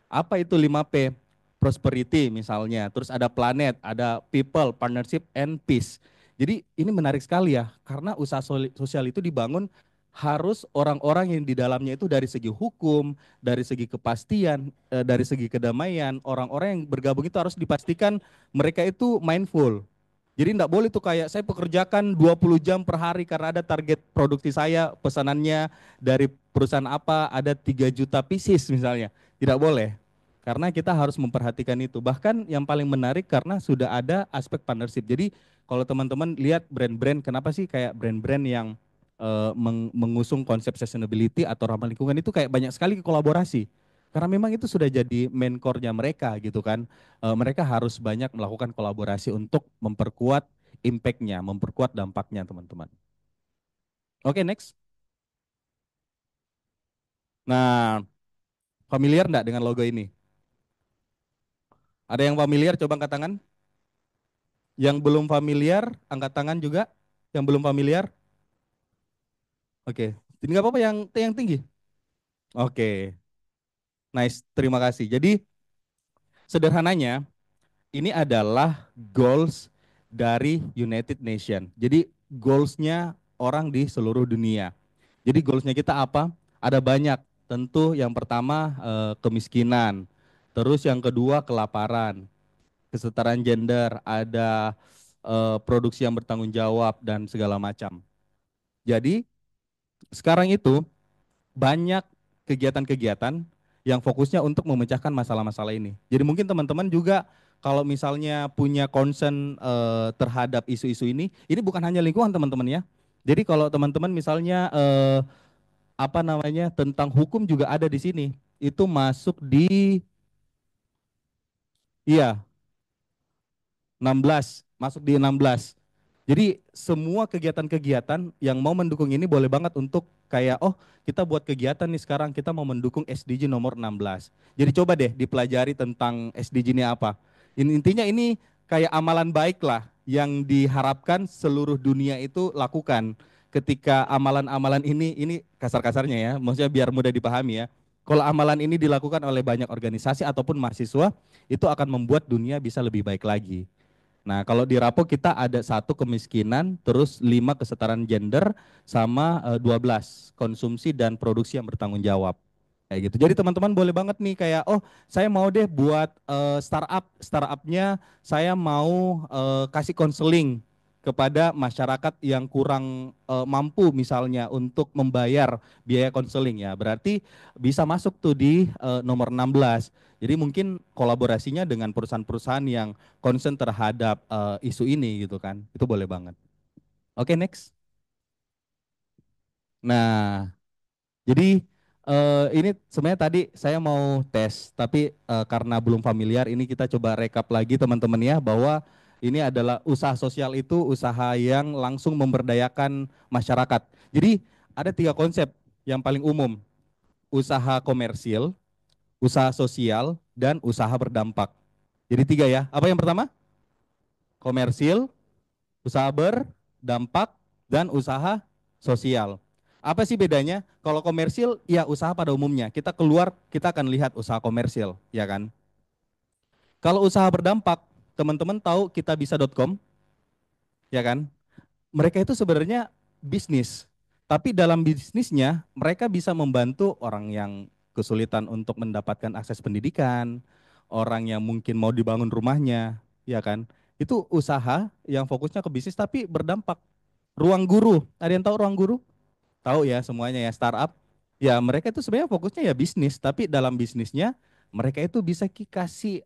Apa itu 5P? Prosperity misalnya, terus ada planet, ada people, partnership, and peace. Jadi ini menarik sekali ya, karena usaha sosial itu dibangun harus orang-orang yang di dalamnya itu dari segi hukum, dari segi kepastian, dari segi kedamaian, orang-orang yang bergabung itu harus dipastikan mereka itu mindful. Jadi enggak boleh tuh kayak saya pekerjakan 20 jam per hari karena ada target produksi saya, pesanannya dari perusahaan apa ada 3 juta pieces misalnya. Tidak boleh. Karena kita harus memperhatikan itu. Bahkan yang paling menarik karena sudah ada aspek partnership. Jadi kalau teman-teman lihat brand-brand, kenapa sih kayak brand-brand yang mengusung konsep sustainability atau ramah lingkungan itu kayak banyak sekali kolaborasi. Karena memang itu sudah jadi main core-nya mereka gitu kan. Mereka harus banyak melakukan kolaborasi untuk memperkuat impact-nya, memperkuat dampaknya teman-teman. Oke, next. Nah, familiar enggak dengan logo ini? Ada yang familiar? Coba angkat tangan. Yang belum familiar, angkat tangan juga. Yang belum familiar? Oke. Ini nggak apa-apa yang tinggi. Oke. Nice, terima kasih. Jadi sederhananya ini adalah goals dari United Nation. Jadi goalsnya orang di seluruh dunia. Jadi goalsnya kita apa? Ada banyak. Tentu yang pertama kemiskinan. Terus yang kedua kelaparan. Kesetaraan gender, ada produksi yang bertanggung jawab dan segala macam. Jadi sekarang itu banyak kegiatan-kegiatan yang fokusnya untuk memecahkan masalah-masalah ini. Jadi mungkin teman-teman juga kalau misalnya punya concern terhadap isu-isu ini bukan hanya lingkungan teman-teman ya. Jadi kalau teman-teman misalnya apa namanya tentang hukum juga ada di sini. Itu masuk di iya 16, masuk di 16. Jadi semua kegiatan-kegiatan yang mau mendukung ini boleh banget untuk kayak oh kita buat kegiatan nih sekarang kita mau mendukung SDG nomor 16. Jadi coba deh dipelajari tentang SDG ini apa. Intinya ini kayak amalan baik lah yang diharapkan seluruh dunia itu lakukan. Ketika amalan-amalan ini kasar-kasarnya ya, maksudnya biar mudah dipahami ya. Kalau amalan ini dilakukan oleh banyak organisasi ataupun mahasiswa, itu akan membuat dunia bisa lebih baik lagi. Nah, kalau di Rapo kita ada 1 kemiskinan, terus 5 kesetaraan gender, sama 12 konsumsi dan produksi yang bertanggung jawab. Kayak gitu. Jadi teman-teman boleh banget nih kayak, oh saya mau deh buat startupnya saya mau kasih konseling kepada masyarakat yang kurang mampu misalnya untuk membayar biaya konseling ya. Berarti bisa masuk tuh di nomor 16. Jadi mungkin kolaborasinya dengan perusahaan-perusahaan yang concern terhadap isu ini gitu kan. Itu boleh banget. Oke, next. Nah, jadi ini sebenarnya tadi saya mau tes, tapi karena belum familiar, ini kita coba rekap lagi teman-teman ya, bahwa ini adalah usaha sosial itu usaha yang langsung memberdayakan masyarakat. Jadi ada 3 konsep yang paling umum, usaha komersil, usaha sosial, dan usaha berdampak. Jadi 3 ya, apa yang pertama? Komersil, usaha berdampak, dan usaha sosial. Apa sih bedanya? Kalau komersil, ya usaha pada umumnya. Kita keluar, kita akan lihat usaha komersil, ya kan? Kalau usaha berdampak, teman-teman tahu kitabisa.com, ya kan? Mereka itu sebenarnya bisnis. Tapi dalam bisnisnya, mereka bisa membantu orang yang kesulitan untuk mendapatkan akses pendidikan, orang yang mungkin mau dibangun rumahnya, ya kan? Itu usaha yang fokusnya ke bisnis tapi berdampak. Ruang Guru, ada yang tahu Ruang Guru? Tahu ya semuanya ya, startup. Ya mereka itu sebenarnya fokusnya ya bisnis, tapi dalam bisnisnya mereka itu bisa kasih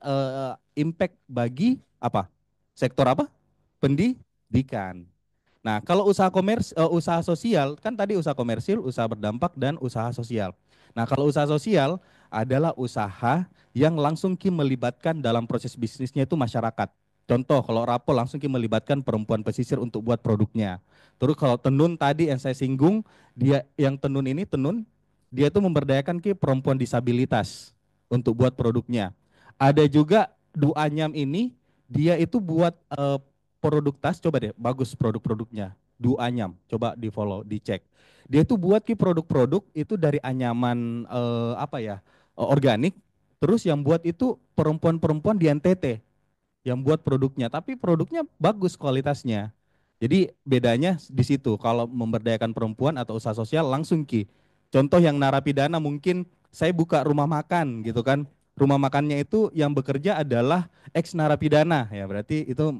impact bagi apa? Sektor apa? Pendidikan. Nah, kalau usaha sosial kan tadi usaha komersil, usaha berdampak dan usaha sosial. Nah, kalau usaha sosial adalah usaha yang langsung melibatkan dalam proses bisnisnya itu masyarakat. Contoh, kalau Rapo langsung melibatkan perempuan pesisir untuk buat produknya. Terus kalau tenun tadi yang saya singgung, dia yang tenun dia itu memberdayakan perempuan disabilitas untuk buat produknya. Ada juga Duanyam ini dia itu buat produk tas, coba deh, bagus produk-produknya. Duanyam, coba di follow, dicek. Dia itu buat produk-produk itu dari anyaman organik. Terus yang buat itu perempuan-perempuan di NTT yang buat produknya, tapi produknya bagus kualitasnya. Jadi bedanya di situ. Kalau memberdayakan perempuan atau usaha sosial langsung Contoh yang narapidana mungkin saya buka rumah makan gitu kan. Rumah makannya itu yang bekerja adalah ex narapidana ya, berarti itu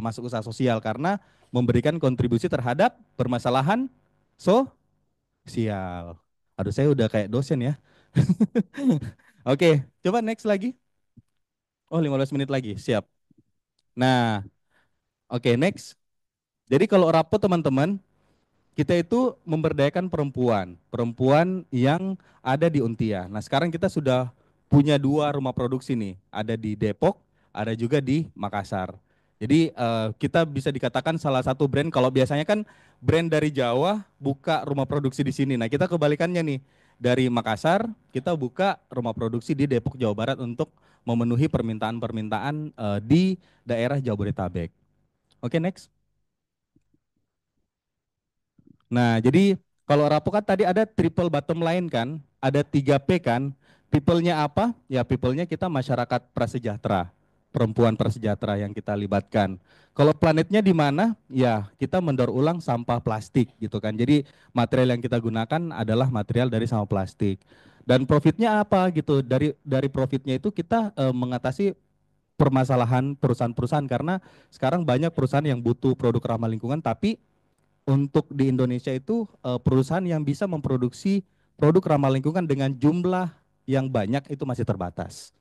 masuk usaha sosial karena memberikan kontribusi terhadap permasalahan sosial. Aduh saya udah kayak dosen ya. Oke, coba next lagi. Oh, 15 menit lagi, siap. Nah, oke, next. Jadi kalau rapot teman-teman, kita itu memberdayakan perempuan, perempuan yang ada di Untia. Nah, sekarang kita sudah punya 2 rumah produksi nih, ada di Depok, ada juga di Makassar. Jadi kita bisa dikatakan salah satu brand. Kalau biasanya kan brand dari Jawa buka rumah produksi di sini. Nah, kita kebalikannya nih, dari Makassar kita buka rumah produksi di Depok, Jawa Barat untuk memenuhi permintaan-permintaan di daerah Jabodetabek. Oke, next. Nah, jadi kalau Rapo kan tadi ada triple bottom line kan, ada 3P kan. People-nya apa? Ya people-nya kita masyarakat prasejahtera, perempuan prasejahtera yang kita libatkan. Kalau planetnya di mana? Ya kita mendaur ulang sampah plastik gitu kan. Jadi material yang kita gunakan adalah material dari sampah plastik. Dan profitnya apa gitu? Dari profitnya itu kita mengatasi permasalahan perusahaan-perusahaan, karena sekarang banyak perusahaan yang butuh produk ramah lingkungan, tapi untuk di Indonesia itu perusahaan yang bisa memproduksi produk ramah lingkungan dengan jumlah yang banyak itu masih terbatas.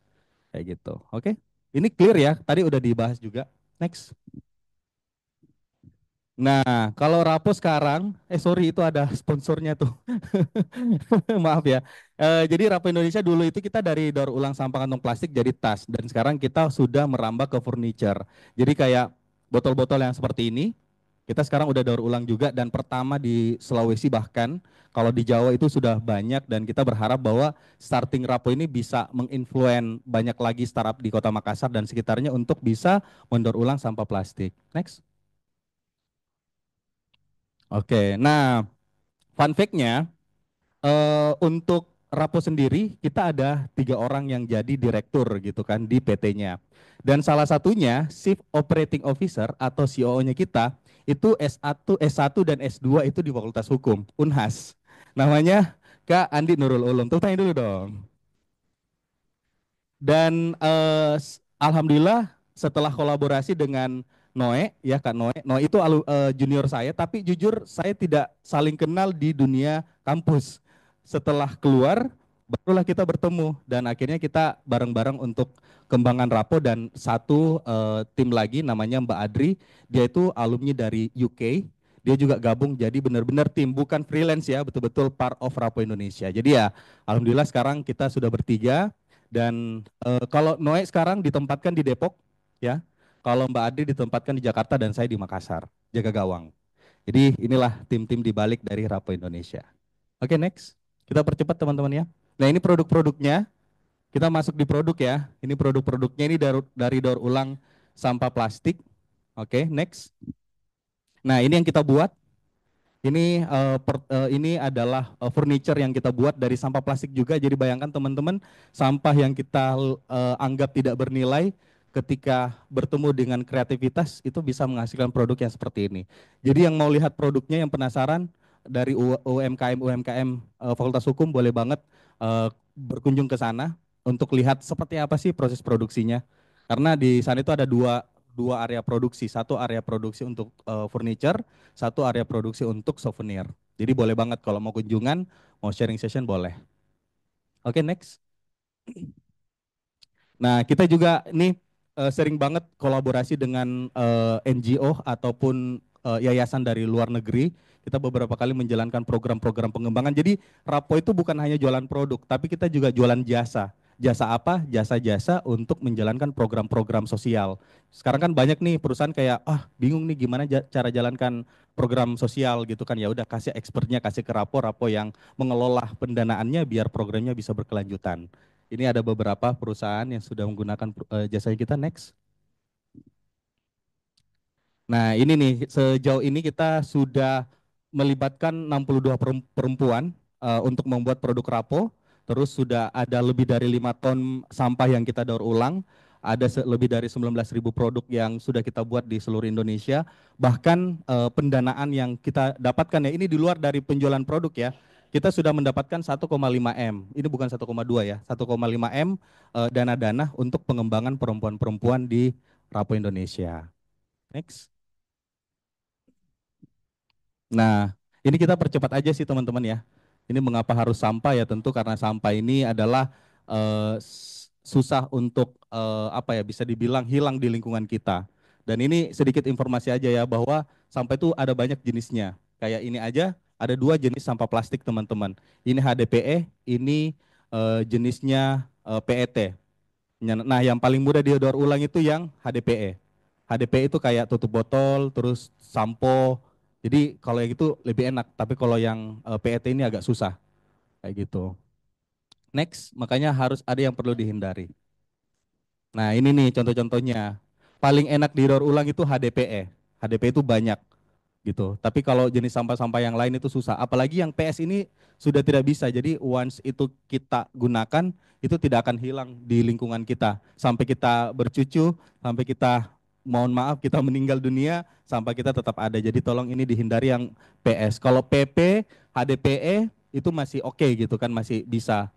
Kayak gitu. Oke. Ini clear ya. Tadi udah dibahas juga. Next. Nah, kalau Rapo sekarang, sorry itu ada sponsornya tuh. Maaf ya. Jadi Rapo Indonesia dulu itu kita dari daur ulang sampah kantong plastik jadi tas, dan sekarang kita sudah merambah ke furniture. Jadi kayak botol-botol yang seperti ini, kita sekarang udah daur ulang juga, dan pertama di Sulawesi, bahkan kalau di Jawa itu sudah banyak, dan kita berharap bahwa starting Rapo ini bisa menginfluen banyak lagi startup di Kota Makassar dan sekitarnya untuk bisa mendaur ulang sampah plastik. Next. Oke, nah fun fact-nya untuk Rapo sendiri kita ada 3 orang yang jadi direktur gitu kan di PT-nya. Dan salah satunya Chief Operating Officer atau COO-nya kita itu S1 dan S2 itu di Fakultas Hukum, Unhas. Namanya Kak Andi Nurul Ulum. Tepuk tangan dulu dong. Dan alhamdulillah setelah kolaborasi dengan Noe, ya Kak Noe, Noe itu junior saya, tapi jujur saya tidak saling kenal di dunia kampus. Setelah keluar, barulah kita bertemu, dan akhirnya kita bareng-bareng untuk kembangan Rapo, dan satu tim lagi namanya Mbak Adri, dia itu alumni dari UK, dia juga gabung jadi benar-benar tim, bukan freelance ya, betul-betul part of Rapo Indonesia. Jadi ya, alhamdulillah sekarang kita sudah bertiga. Dan kalau Noe sekarang ditempatkan di Depok, ya. Kalau Mbak Adri ditempatkan di Jakarta dan saya di Makassar, jaga gawang. Jadi inilah tim-tim di balik dari Rapo Indonesia. Oke, next. Kita percepat teman-teman ya. Nah, ini produk-produknya. Kita masuk di produk ya. Ini produk-produknya ini dari daur ulang sampah plastik. Oke, next. Nah, ini yang kita buat. Ini adalah furniture yang kita buat dari sampah plastik juga. Jadi bayangkan teman-teman, sampah yang kita anggap tidak bernilai, ketika bertemu dengan kreativitas itu bisa menghasilkan produk yang seperti ini. Jadi yang mau lihat produknya, yang penasaran dari UMKM Fakultas Hukum, boleh banget berkunjung ke sana untuk lihat seperti apa sih proses produksinya. Karena di sana itu ada dua area produksi, satu area produksi untuk furniture, satu area produksi untuk souvenir. Jadi boleh banget kalau mau kunjungan, mau sharing session boleh. Oke, next. Nah, kita juga nih sering banget kolaborasi dengan NGO ataupun yayasan dari luar negeri. Kita beberapa kali menjalankan program-program pengembangan. Jadi Rapo itu bukan hanya jualan produk, tapi kita juga jualan jasa. Jasa apa? Jasa-jasa untuk menjalankan program-program sosial. Sekarang kan banyak nih perusahaan kayak, bingung nih gimana cara jalankan program sosial gitu kan. Ya udah kasih expertnya, kasih ke Rapo, Rapo yang mengelola pendanaannya biar programnya bisa berkelanjutan. Ini ada beberapa perusahaan yang sudah menggunakan jasanya kita. Next. Nah, ini nih, sejauh ini kita sudah melibatkan 62 perempuan untuk membuat produk Rapo. Terus sudah ada lebih dari 5 ton sampah yang kita daur ulang. Ada lebih dari 19.000 produk yang sudah kita buat di seluruh Indonesia. Bahkan pendanaan yang kita dapatkan ya, ini di luar dari penjualan produk ya. Kita sudah mendapatkan 1,5 M. Ini bukan 1,2 ya, 1,5 M dana-dana untuk pengembangan perempuan-perempuan di Rapo Indonesia. Next. Nah, ini kita percepat aja sih teman-teman ya. Ini mengapa harus sampah ya, tentu karena sampah ini adalah susah untuk apa ya, bisa dibilang hilang di lingkungan kita. Dan ini sedikit informasi aja ya, bahwa sampah itu ada banyak jenisnya. Kayak ini aja ada 2 jenis sampah plastik teman-teman. Ini HDPE, ini jenisnya PET. Nah, yang paling mudah didaur ulang itu yang HDPE. HDPE itu kayak tutup botol, terus sampo. Jadi kalau yang itu lebih enak, tapi kalau yang PET ini agak susah kayak gitu. Next, makanya harus ada yang perlu dihindari. Nah, ini nih contoh-contohnya. Paling enak didaur ulang itu HDPE. HDPE itu banyak gitu. Tapi kalau jenis sampah-sampah yang lain itu susah. Apalagi yang PS ini sudah tidak bisa. Jadi once itu kita gunakan, itu tidak akan hilang di lingkungan kita. Sampai kita bercucu, sampai kita mohon maaf kita meninggal dunia, sampah kita tetap ada. Jadi tolong ini dihindari yang PS. Kalau PP, HDPE itu masih oke gitu kan, masih bisa.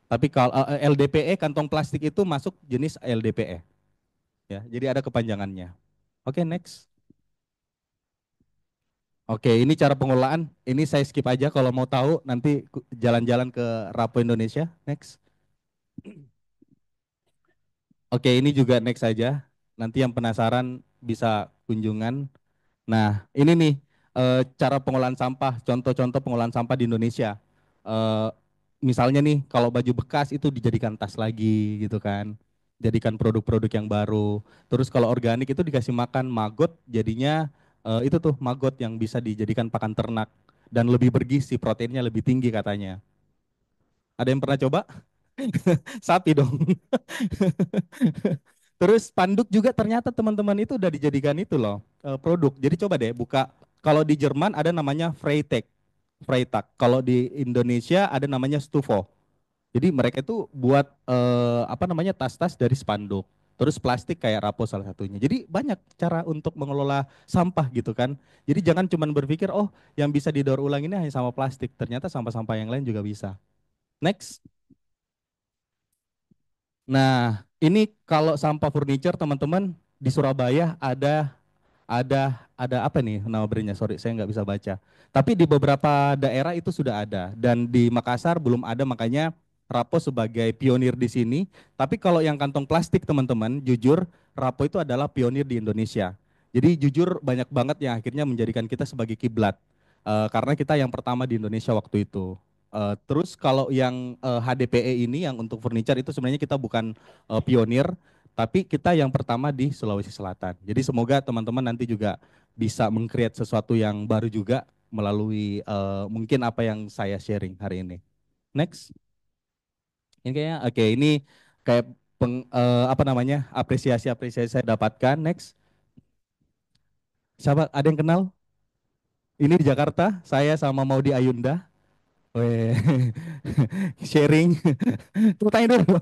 Tapi kalau LDPE, kantong plastik itu masuk jenis LDPE. Ya, jadi ada kepanjangannya. Oke, next. Oke, ini cara pengelolaan. Ini saya skip aja, kalau mau tahu nanti jalan-jalan ke Rapo Indonesia. Next. Oke, ini juga next saja. Nanti yang penasaran bisa kunjungan. Nah, ini nih cara pengolahan sampah, contoh-contoh pengolahan sampah di Indonesia. Eh, Misalnya nih, kalau baju bekas itu dijadikan tas lagi gitu kan. Jadikan produk-produk yang baru. Terus kalau organik itu dikasih makan maggot, jadinya itu tuh maggot yang bisa dijadikan pakan ternak. Dan lebih bergizi, proteinnya lebih tinggi katanya. Ada yang pernah coba? Sapi dong. Terus spanduk juga ternyata teman-teman itu udah dijadikan itu loh produk. Jadi coba deh buka, kalau di Jerman ada namanya Freytag. Freytag. Kalau di Indonesia ada namanya Stufo. Jadi mereka itu buat apa namanya, tas-tas dari spanduk. Terus plastik kayak Rapo salah satunya. Jadi banyak cara untuk mengelola sampah gitu kan. Jadi jangan cuma berpikir oh yang bisa didaur ulang ini hanya sampah plastik. Ternyata sampah-sampah yang lain juga bisa. Next. Nah, ini kalau sampah furniture teman-teman di Surabaya ada apa nih nama brandnya? Sorry, saya nggak bisa baca. Tapi di beberapa daerah itu sudah ada dan di Makassar belum ada, makanya Rapo sebagai pionir di sini. Tapi kalau yang kantong plastik teman-teman, jujur Rapo itu adalah pionir di Indonesia. Jadi jujur banyak banget yang akhirnya menjadikan kita sebagai kiblat. Karena kita yang pertama di Indonesia waktu itu. Terus kalau yang HDPE ini yang untuk furniture itu sebenarnya kita bukan pionir, tapi kita yang pertama di Sulawesi Selatan. Jadi semoga teman-teman nanti juga bisa meng-create sesuatu yang baru juga melalui mungkin apa yang saya sharing hari ini. Next. Ini kayaknya oke, ini kayak apa namanya, apresiasi saya dapatkan. Next. Siapa ada yang kenal? Ini di Jakarta, saya sama Maudi Ayunda. Weh, sharing. Tepuk tangan dulu.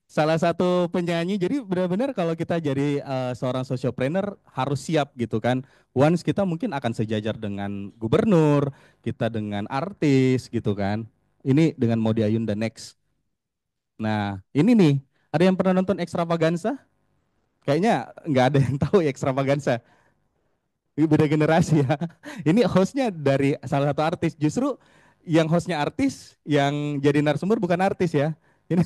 Salah satu penyanyi, jadi benar-benar kalau kita jadi seorang sociopreneur harus siap gitu kan. Once kita mungkin akan sejajar dengan gubernur, kita dengan artis gitu kan. Ini dengan Maudy Ayunda next. Nah ini nih, ada yang pernah nonton Extravaganza? Kayaknya nggak ada yang tahu ya Extravaganza. Ini beda generasi ya. Ini hostnya dari salah satu artis. Justru yang hostnya artis, yang jadi narasumber bukan artis ya. Ini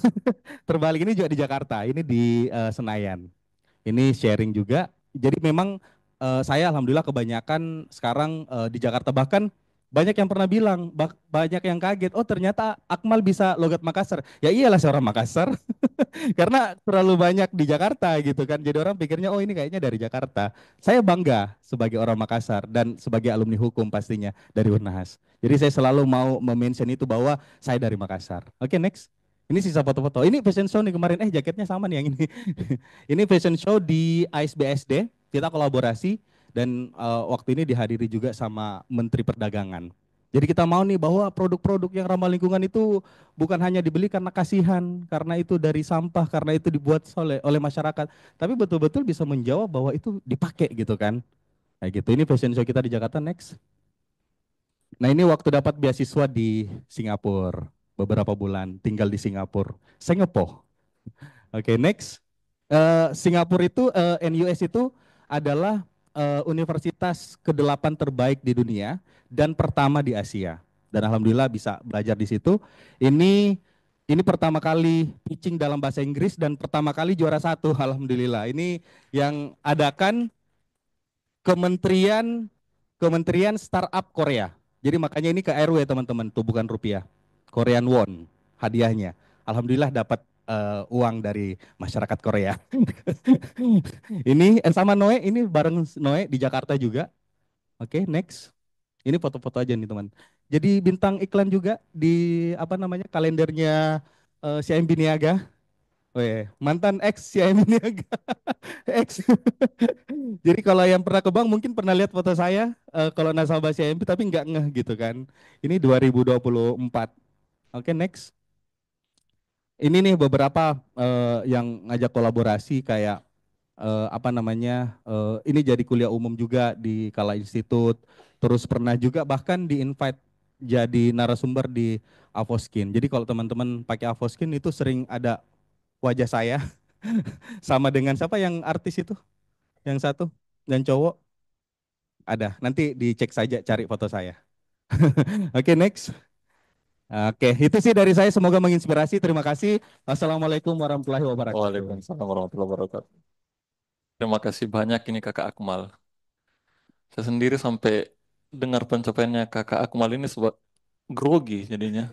terbalik, ini juga di Jakarta, ini di Senayan. Ini sharing juga. Jadi memang saya alhamdulillah kebanyakan sekarang di Jakarta, bahkan banyak yang pernah bilang, banyak yang kaget, oh ternyata Akmal bisa logat Makassar. Ya iyalah seorang Makassar, karena terlalu banyak di Jakarta gitu kan. Jadi orang pikirnya, oh ini kayaknya dari Jakarta. Saya bangga sebagai orang Makassar dan sebagai alumni hukum pastinya dari Unhas. Jadi saya selalu mau mention itu bahwa saya dari Makassar. Oke, next. Ini sisa foto-foto. Ini fashion show nih kemarin. Jaketnya sama nih yang ini. Ini fashion show di ASBSD. Kita kolaborasi dan waktu ini dihadiri juga sama Menteri Perdagangan. Jadi kita mau nih bahwa produk-produk yang ramah lingkungan itu bukan hanya dibeli karena kasihan, karena itu dari sampah, karena itu dibuat oleh masyarakat, tapi betul-betul bisa menjawab bahwa itu dipakai gitu kan. Kayak gitu. Ini fashion show kita di Jakarta next. Nah ini waktu dapat beasiswa di Singapura beberapa bulan, tinggal di Singapura. Singapura. Oke, next. Singapura itu NUS itu adalah universitas ke-8 terbaik di dunia dan pertama di Asia. Dan alhamdulillah bisa belajar di situ. Ini Ini pertama kali pitching dalam bahasa Inggris dan pertama kali juara 1, alhamdulillah. Ini yang adakan Kementerian Kementerian Startup Korea. Jadi makanya ini ke RW teman-teman, tuh bukan rupiah. Korean won hadiahnya. Alhamdulillah dapat uang dari masyarakat Korea. Ini sama Noe, ini bareng Noe di Jakarta juga. Oke, next. Ini foto-foto aja nih teman. Jadi bintang iklan juga di apa namanya kalendernya CIMB Niaga. Weh, mantan ex CIMB Niaga. Ex. Jadi kalau yang pernah ke bank mungkin pernah lihat foto saya kalau nasabah CIMB tapi nggak ngeh gitu kan. Ini 2024. Oke, next. Ini nih beberapa yang ngajak kolaborasi kayak apa namanya ini jadi kuliah umum juga di Kala Institut, terus pernah juga bahkan di invite jadi narasumber di Avoskin. Jadi kalau teman-teman pakai Avoskin itu sering ada wajah saya sama dengan siapa yang artis itu yang satu dan cowok ada, nanti dicek saja cari foto saya. Oke, next. Oke, itu sih dari saya, semoga menginspirasi. Terima kasih. Wassalamualaikum warahmatullahi wabarakatuh. Waalaikumsalam warahmatullahi wabarakatuh. Terima kasih banyak ini Kakak Akmal. Saya sendiri sampai dengar pencapaiannya Kakak Akmal ini sebab grogi jadinya.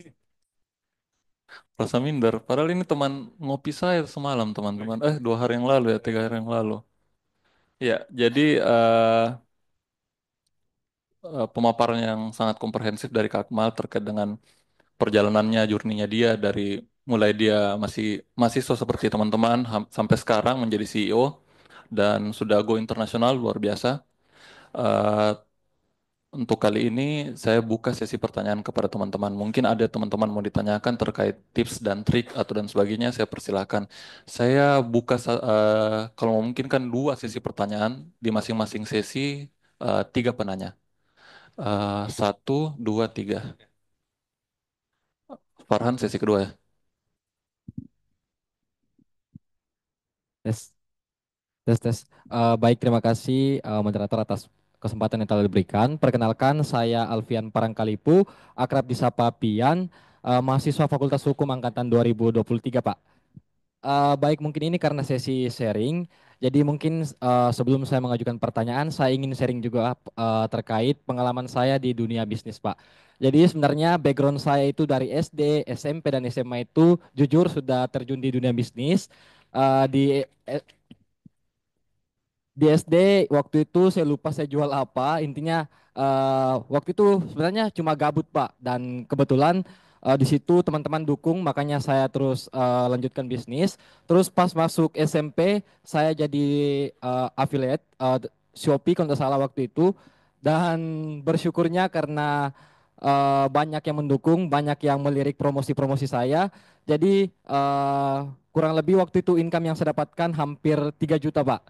Rasa minder. Padahal ini teman ngopi saya semalam teman-teman. 2 hari yang lalu ya, 3 hari yang lalu. Ya, jadi pemaparan yang sangat komprehensif dari Kak Akmal terkait dengan perjalanannya, journey-nya dia dari mulai dia masih mahasiswa seperti teman-teman sampai sekarang menjadi CEO dan sudah go internasional luar biasa. Eh, untuk kali ini saya buka sesi pertanyaan kepada teman-teman. Mungkin ada teman-teman mau ditanyakan terkait tips dan trik atau dan sebagainya, saya persilahkan. Saya buka kalau memungkinkan 2 sesi pertanyaan di masing-masing sesi 3 penanya. 1, 2, 3. Farhan sesi kedua ya. Tes, tes, tes. Baik, terima kasih moderator atas kesempatan yang telah diberikan. Perkenalkan, saya Alfian Parangkalipu, akrab disapa Pian, mahasiswa Fakultas Hukum Angkatan 2023, Pak. Baik, mungkin ini karena sesi sharing. Jadi mungkin sebelum saya mengajukan pertanyaan, saya ingin sharing juga terkait pengalaman saya di dunia bisnis, Pak. Jadi sebenarnya background saya itu dari SD, SMP, dan SMA itu jujur sudah terjun di dunia bisnis. Di SD waktu itu saya lupa saya jual apa. Intinya waktu itu sebenarnya cuma gabut Pak. Dan kebetulan di situ teman-teman dukung, makanya saya terus lanjutkan bisnis. Terus pas masuk SMP saya jadi affiliate Shopee kalau tidak salah waktu itu. Dan bersyukurnya karena banyak yang mendukung, banyak yang melirik promosi-promosi saya. Jadi kurang lebih waktu itu income yang saya dapatkan hampir 3 juta Pak.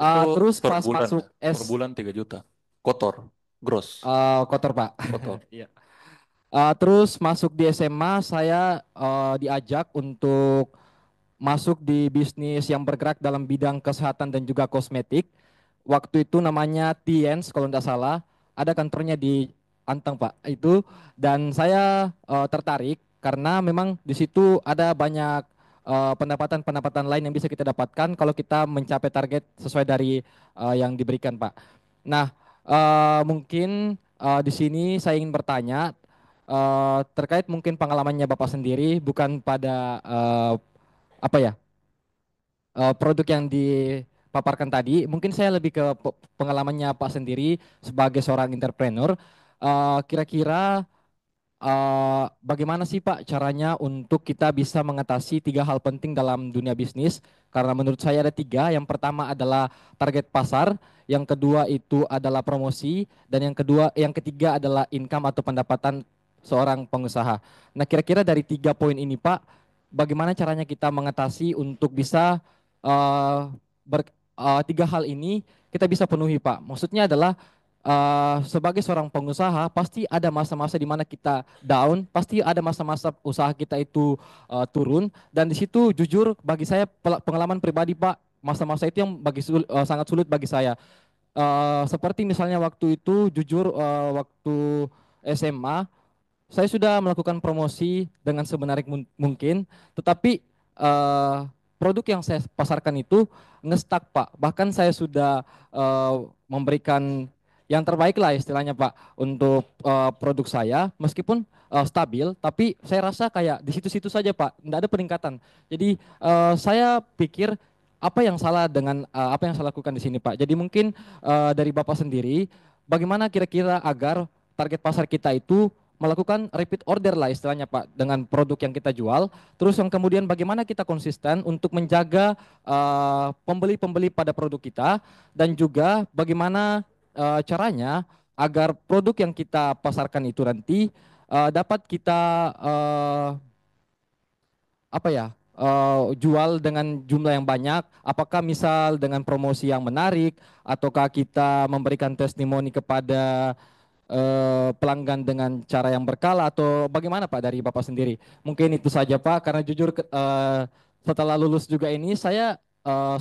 Itu Terus per pas bulan masuk ya? Per bulan 3 juta. Kotor, gross, kotor Pak. kotor. Iya. Terus masuk di SMA saya diajak untuk masuk di bisnis yang bergerak dalam bidang kesehatan dan juga kosmetik. Waktu itu namanya Tiens kalau tidak salah. Ada kantornya di Anteng Pak itu. Dan saya tertarik karena memang di situ ada banyak pendapatan-pendapatan lain yang bisa kita dapatkan kalau kita mencapai target sesuai dari yang diberikan Pak. Nah, mungkin di sini saya ingin bertanya terkait mungkin pengalamannya Bapak sendiri, bukan pada apa ya produk yang dipaparkan tadi. Mungkin saya lebih ke pengalamannya Pak sendiri sebagai seorang entrepreneur. Kira-kira bagaimana sih Pak caranya untuk kita bisa mengatasi 3 hal penting dalam dunia bisnis? Karena menurut saya ada 3. Yang pertama adalah target pasar, yang kedua itu adalah promosi, dan yang ketiga adalah income atau pendapatan seorang pengusaha. Nah, kira-kira dari 3 poin ini Pak, bagaimana caranya kita mengatasi untuk bisa eh, 3 hal ini kita bisa penuhi Pak? Maksudnya adalah sebagai seorang pengusaha pasti ada masa-masa di mana kita down, pasti ada masa-masa usaha kita itu turun, dan di situ jujur bagi saya pengalaman pribadi Pak, masa-masa itu yang sangat sulit bagi saya. Seperti misalnya waktu itu jujur waktu SMA saya sudah melakukan promosi dengan semenarik mungkin, tetapi eh, produk yang saya pasarkan itu ngestak Pak. Bahkan saya sudah memberikan yang terbaik lah istilahnya Pak untuk produk saya, meskipun stabil, tapi saya rasa kayak di situ-situ saja Pak, tidak ada peningkatan. Jadi saya pikir apa yang salah dengan apa yang saya lakukan di sini Pak. Jadi mungkin dari Bapak sendiri, bagaimana kira-kira agar target pasar kita itu melakukan repeat order lah istilahnya Pak dengan produk yang kita jual. Terus yang kemudian bagaimana kita konsisten untuk menjaga pembeli-pembeli pada produk kita, dan juga bagaimana caranya agar produk yang kita pasarkan itu nanti dapat kita apa ya jual dengan jumlah yang banyak. Apakah misal dengan promosi yang menarik, ataukah kita memberikan testimoni kepada pelanggan dengan cara yang berkala, atau bagaimana Pak dari Bapak sendiri? Mungkin itu saja Pak, karena jujur setelah lulus juga ini saya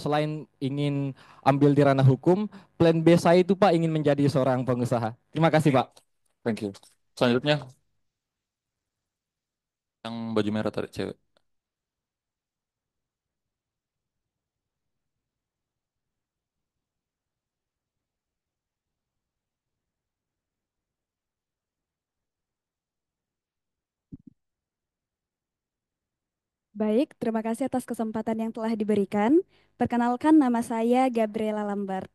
selain ingin ambil di ranah hukum, plan B saya itu Pak ingin menjadi seorang pengusaha. Terima kasih Pak. Thank you. Selanjutnya yang baju merah tadi cewek. Baik, terima kasih atas kesempatan yang telah diberikan. Perkenalkan, nama saya Gabriela Lambar.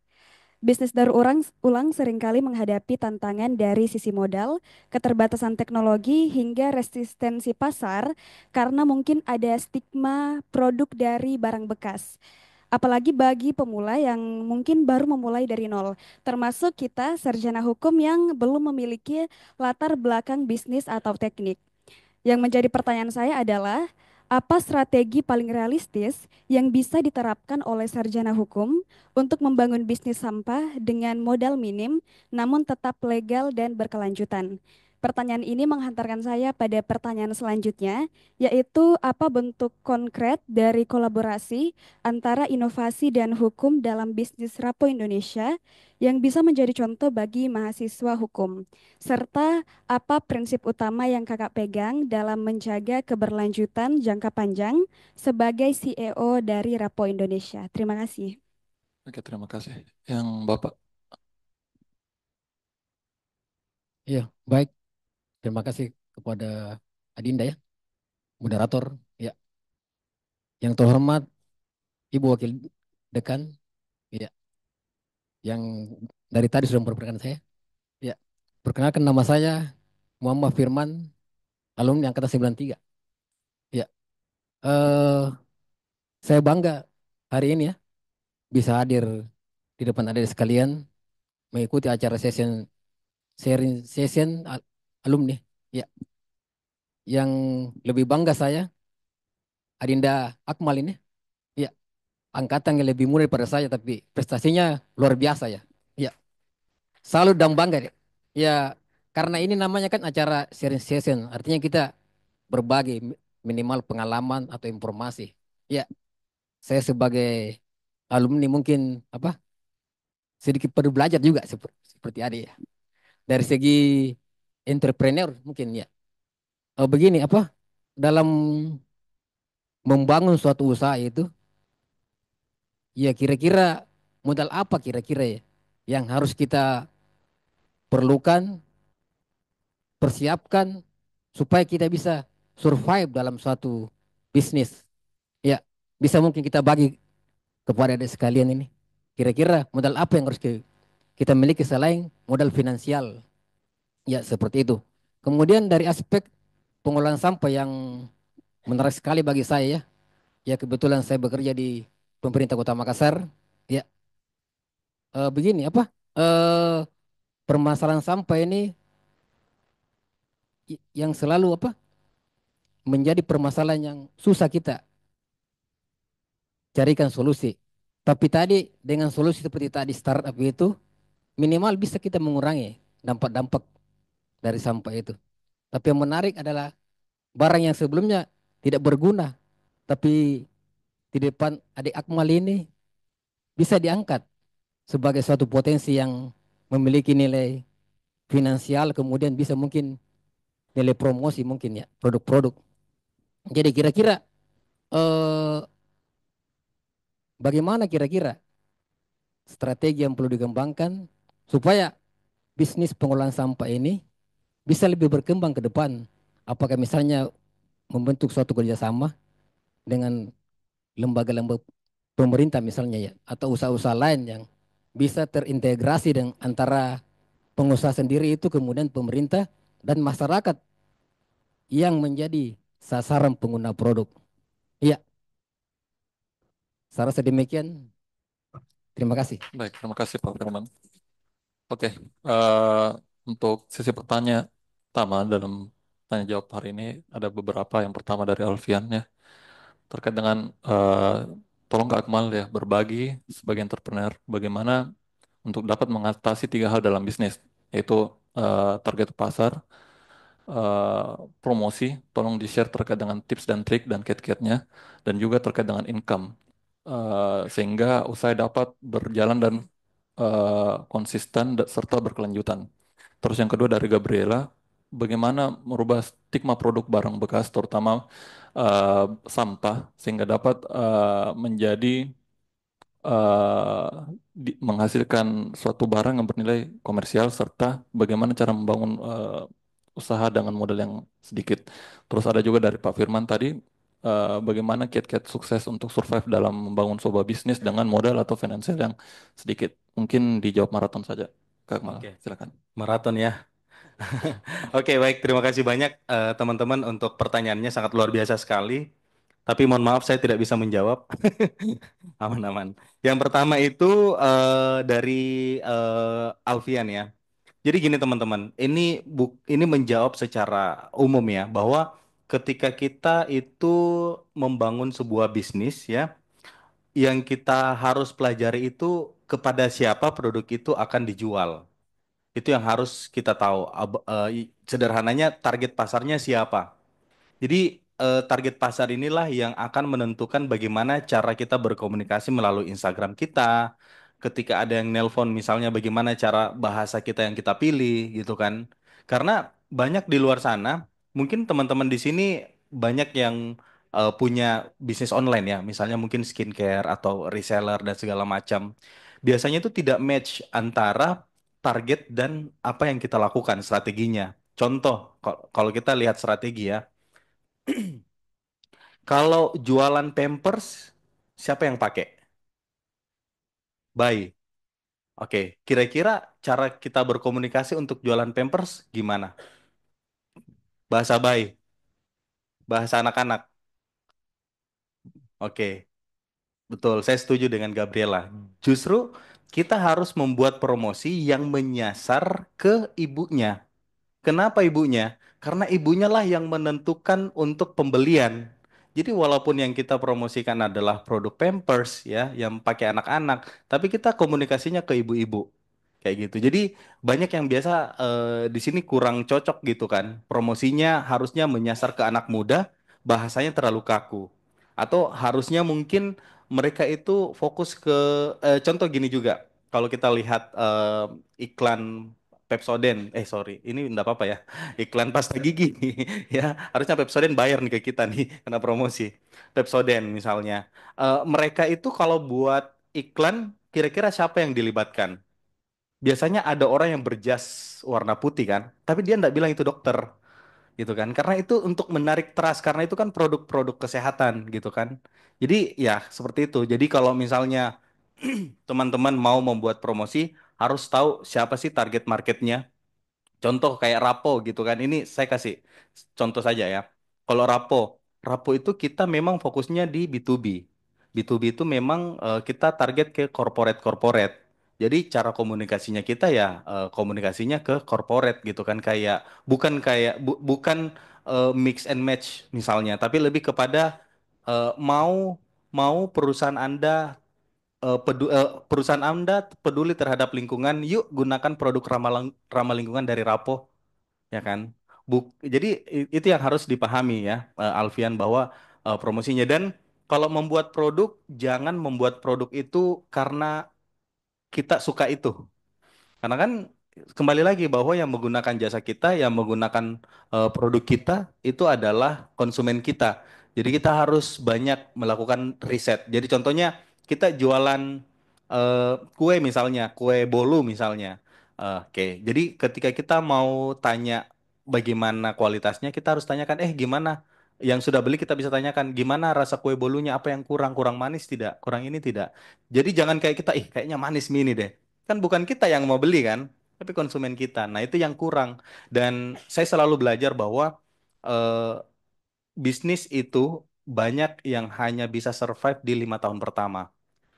Bisnis daur ulang seringkali menghadapi tantangan dari sisi modal, keterbatasan teknologi, hingga resistensi pasar karena mungkin ada stigma produk dari barang bekas. Apalagi bagi pemula yang mungkin baru memulai dari nol, termasuk kita sarjana hukum yang belum memiliki latar belakang bisnis atau teknik. Yang menjadi pertanyaan saya adalah, apa strategi paling realistis yang bisa diterapkan oleh sarjana hukum untuk membangun bisnis sampah dengan modal minim namun tetap legal dan berkelanjutan? Pertanyaan ini menghantarkan saya pada pertanyaan selanjutnya, yaitu apa bentuk konkret dari kolaborasi antara inovasi dan hukum dalam bisnis Rapo Indonesia yang bisa menjadi contoh bagi mahasiswa hukum, serta apa prinsip utama yang kakak pegang dalam menjaga keberlanjutan jangka panjang sebagai CEO dari Rapo Indonesia? Terima kasih. Oke, terima kasih. Yang Bapak. Iya, baik. Terima kasih kepada Adinda ya, moderator. Ya, yang terhormat Ibu Wakil Dekan, ya, yang dari tadi sudah memperkenalkan saya. Ya, perkenalkan nama saya Muhammad Firman, alumni angkatan 93. Ya, eh, saya bangga hari ini ya bisa hadir di depan adik sekalian mengikuti acara sharing session alumni. Ya, yang lebih bangga saya Adinda Akmal ini. Ya, angkatan yang lebih muda daripada saya tapi prestasinya luar biasa ya. Ya, salut dan bangga deh. Ya, karena ini namanya kan acara sharing session, artinya kita berbagi minimal pengalaman atau informasi. Ya, saya sebagai alumni mungkin apa sedikit perlu belajar juga seperti adik ya. Dari segi entrepreneur mungkin ya. Begini apa dalam membangun suatu usaha itu, ya kira-kira modal apa kira-kira ya yang harus kita perlukan, persiapkan supaya kita bisa survive dalam suatu bisnis. Ya, bisa mungkin kita bagi kepada adik sekalian ini. Kira-kira modal apa yang harus kita miliki selain modal finansial. Ya, seperti itu. Kemudian dari aspek pengolahan sampah yang menarik sekali bagi saya ya. Ya, kebetulan saya bekerja di pemerintah Kota Makassar. Ya, begini apa? Eh, permasalahan sampah ini yang selalu apa? Menjadi permasalahan yang susah kita carikan solusi. Tapi tadi dengan solusi seperti tadi startup itu minimal bisa kita mengurangi dampak-dampak dari sampah itu. Tapi yang menarik adalah barang yang sebelumnya tidak berguna, tapi di depan adik Akmal ini bisa diangkat sebagai suatu potensi yang memiliki nilai finansial, kemudian bisa mungkin nilai promosi mungkin ya, produk-produk. Jadi kira-kira eh, bagaimana kira-kira strategi yang perlu dikembangkan supaya bisnis pengolahan sampah ini bisa lebih berkembang ke depan? Apakah misalnya membentuk suatu kerjasama dengan lembaga-lembaga pemerintah misalnya ya, atau usaha-usaha lain yang bisa terintegrasi dengan antara pengusaha sendiri itu kemudian pemerintah dan masyarakat yang menjadi sasaran pengguna produk. Iya, saya rasa demikian. Terima kasih. Baik, terima kasih Pak Firman. Oke, eh, untuk sesi pertanyaan pertama dalam tanya jawab hari ini ada beberapa. Yang pertama dari Alfian ya, terkait dengan tolong Kak Akmal ya berbagi sebagai entrepreneur bagaimana untuk dapat mengatasi 3 hal dalam bisnis, yaitu target pasar, eh, promosi, tolong di-share terkait dengan tips dan trik dan kiat-kiatnya, dan juga terkait dengan income, sehingga usaha dapat berjalan dan konsisten serta berkelanjutan. Terus yang kedua dari Gabriela, bagaimana merubah stigma produk barang bekas, terutama eh, sampah, sehingga dapat menjadi eh, menghasilkan suatu barang yang bernilai komersial, serta bagaimana cara membangun usaha dengan modal yang sedikit. Terus ada juga dari Pak Firman tadi, bagaimana kiat-kiat sukses untuk survive dalam membangun sebuah bisnis dengan modal atau finansial yang sedikit. Mungkin dijawab maraton saja, Kak Akmal. Oke. Silakan. Maraton ya. Oke, baik. Terima kasih banyak teman-teman untuk pertanyaannya sangat luar biasa sekali. Tapi mohon maaf saya tidak bisa menjawab. Aman-aman. Yang pertama itu dari Alfian ya. Jadi gini teman-teman, ini menjawab secara umum ya bahwa ketika kita itu membangun sebuah bisnis ya, yang kita harus pelajari itu kepada siapa produk itu akan dijual. Itu yang harus kita tahu. Sederhananya target pasarnya siapa. Jadi target pasar inilah yang akan menentukan bagaimana cara kita berkomunikasi melalui Instagram kita. Ketika ada yang nelpon misalnya bagaimana cara bahasa kita yang kita pilih gitu kan. Karena banyak di luar sana, mungkin teman-teman di sini banyak yang punya bisnis online ya. Misalnya mungkin skincare atau reseller dan segala macam. Biasanya itu tidak match antara target dan apa yang kita lakukan strateginya. Contoh, kalau kita lihat strategi ya. Kalau jualan Pampers, siapa yang pakai? Bayi. Oke, kira-kira cara kita berkomunikasi untuk jualan Pampers gimana? Bahasa bayi, bahasa anak-anak. Oke, betul. Saya setuju dengan Gabriela. Justru kita harus membuat promosi yang menyasar ke ibunya. Kenapa ibunya? Karena ibunya lah yang menentukan untuk pembelian. Jadi walaupun yang kita promosikan adalah produk Pampers ya, yang pakai anak-anak, tapi kita komunikasinya ke ibu-ibu. Kayak gitu. Jadi banyak yang biasa di sini kurang cocok gitu kan. Promosinya harusnya menyasar ke anak muda, bahasanya terlalu kaku. Atau harusnya mungkin mereka itu fokus ke contoh gini juga. Kalau kita lihat iklan Pepsodent, sorry, ini enggak apa-apa ya. Iklan pasta gigi, ya harusnya Pepsodent bayar nih ke kita nih kena promosi. Pepsodent misalnya, mereka itu kalau buat iklan, kira-kira siapa yang dilibatkan? Biasanya ada orang yang berjas warna putih kan, tapi dia enggak bilang itu dokter, gitu kan? Karena itu untuk menarik trust, karena itu kan produk-produk kesehatan, gitu kan? Jadi ya seperti itu. Jadi kalau misalnya teman-teman mau membuat promosi, harus tahu siapa sih target marketnya. Contoh kayak Rapo gitu kan. Ini saya kasih contoh saja ya. Kalau Rapo itu kita memang fokusnya di B2B. B2B itu memang kita target ke corporate-corporate. Jadi cara komunikasinya kita ya komunikasinya ke corporate gitu kan kayak bukan mix and match misalnya, tapi lebih kepada mau mau perusahaan Anda peduli terhadap lingkungan, yuk gunakan produk ramah lingkungan dari Rapo ya kan. Jadi itu yang harus dipahami ya, Alfian, bahwa promosinya dan kalau membuat produk jangan membuat produk itu karena kita suka itu. Karena kan kembali lagi bahwa yang menggunakan jasa kita, yang menggunakan produk kita itu adalah konsumen kita. Jadi kita harus banyak melakukan riset. Jadi contohnya kita jualan kue misalnya, kue bolu misalnya. Oke, jadi ketika kita mau tanya bagaimana kualitasnya, kita harus tanyakan, gimana? Yang sudah beli kita bisa tanyakan, gimana rasa kue bolunya, apa yang kurang, kurang manis tidak, kurang ini tidak. Jadi jangan kayak kita, kayaknya manis mie ini deh. Kan bukan kita yang mau beli kan, tapi konsumen kita. Nah, itu yang kurang. Dan saya selalu belajar bahwa eh, bisnis itu banyak yang hanya bisa survive di 5 tahun pertama.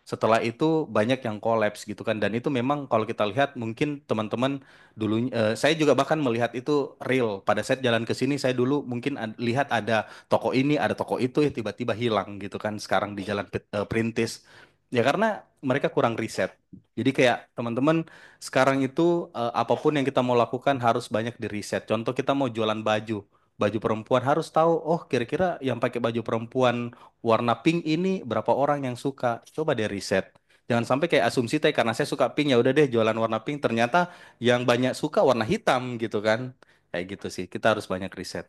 Setelah itu banyak yang kolaps gitu kan. Dan itu memang kalau kita lihat mungkin teman-teman dulu, saya juga bahkan melihat itu real. Pada saat jalan ke sini saya dulu mungkin lihat ada toko ini, ada toko itu, ya tiba-tiba hilang gitu kan. Sekarang di jalan Perintis. Ya karena mereka kurang riset. Jadi kayak teman-teman sekarang itu apapun yang kita mau lakukan harus banyak di riset. Contoh kita mau jualan baju. Baju perempuan harus tahu, oh kira-kira yang pakai baju perempuan warna pink ini berapa orang yang suka. Coba deh riset. Jangan sampai kayak asumsi teh karena saya suka pink ya udah deh jualan warna pink. Ternyata yang banyak suka warna hitam gitu kan. Kayak gitu sih. Kita harus banyak riset.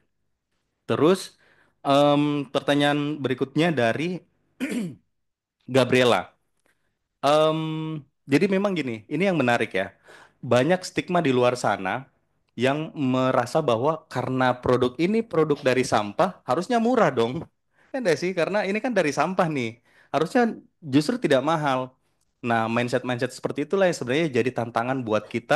Terus pertanyaan berikutnya dari Gabriela. Em, jadi memang gini, ini yang menarik ya. Banyak stigma di luar sana yang merasa bahwa karena produk ini produk dari sampah, harusnya murah dong. Kan enggak sih? Karena ini kan dari sampah nih. Harusnya justru tidak mahal. Nah, mindset-mindset seperti itulah yang sebenarnya jadi tantangan buat kita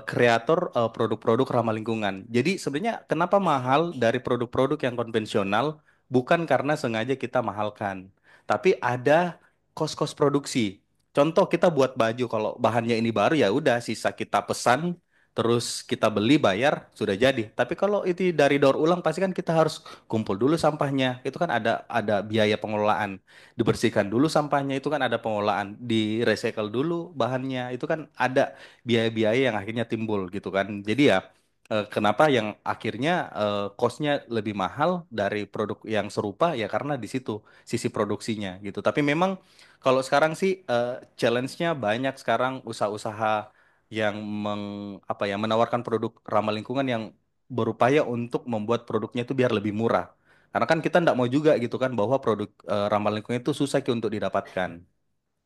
kreator produk-produk ramah lingkungan. Jadi sebenarnya kenapa mahal dari produk-produk yang konvensional bukan karena sengaja kita mahalkan, tapi ada kos-kos produksi. Contoh kita buat baju kalau bahannya ini baru ya udah sisa kita pesan terus kita beli bayar sudah jadi. Tapi kalau itu dari daur ulang pasti kan kita harus kumpul dulu sampahnya. Itu kan ada biaya pengelolaan. Dibersihkan dulu sampahnya itu kan ada pengelolaan. Di recycle dulu bahannya itu kan ada biaya-biaya yang akhirnya timbul gitu kan. Jadi ya kenapa yang akhirnya cost-nya lebih mahal dari produk yang serupa ya karena di situ sisi produksinya gitu. Tapi memang kalau sekarang sih challenge-nya banyak sekarang usaha-usaha yang apa ya menawarkan produk ramah lingkungan yang berupaya untuk membuat produknya itu biar lebih murah. Karena kan kita tidak mau juga gitu kan bahwa produk ramah lingkungan itu susah untuk didapatkan.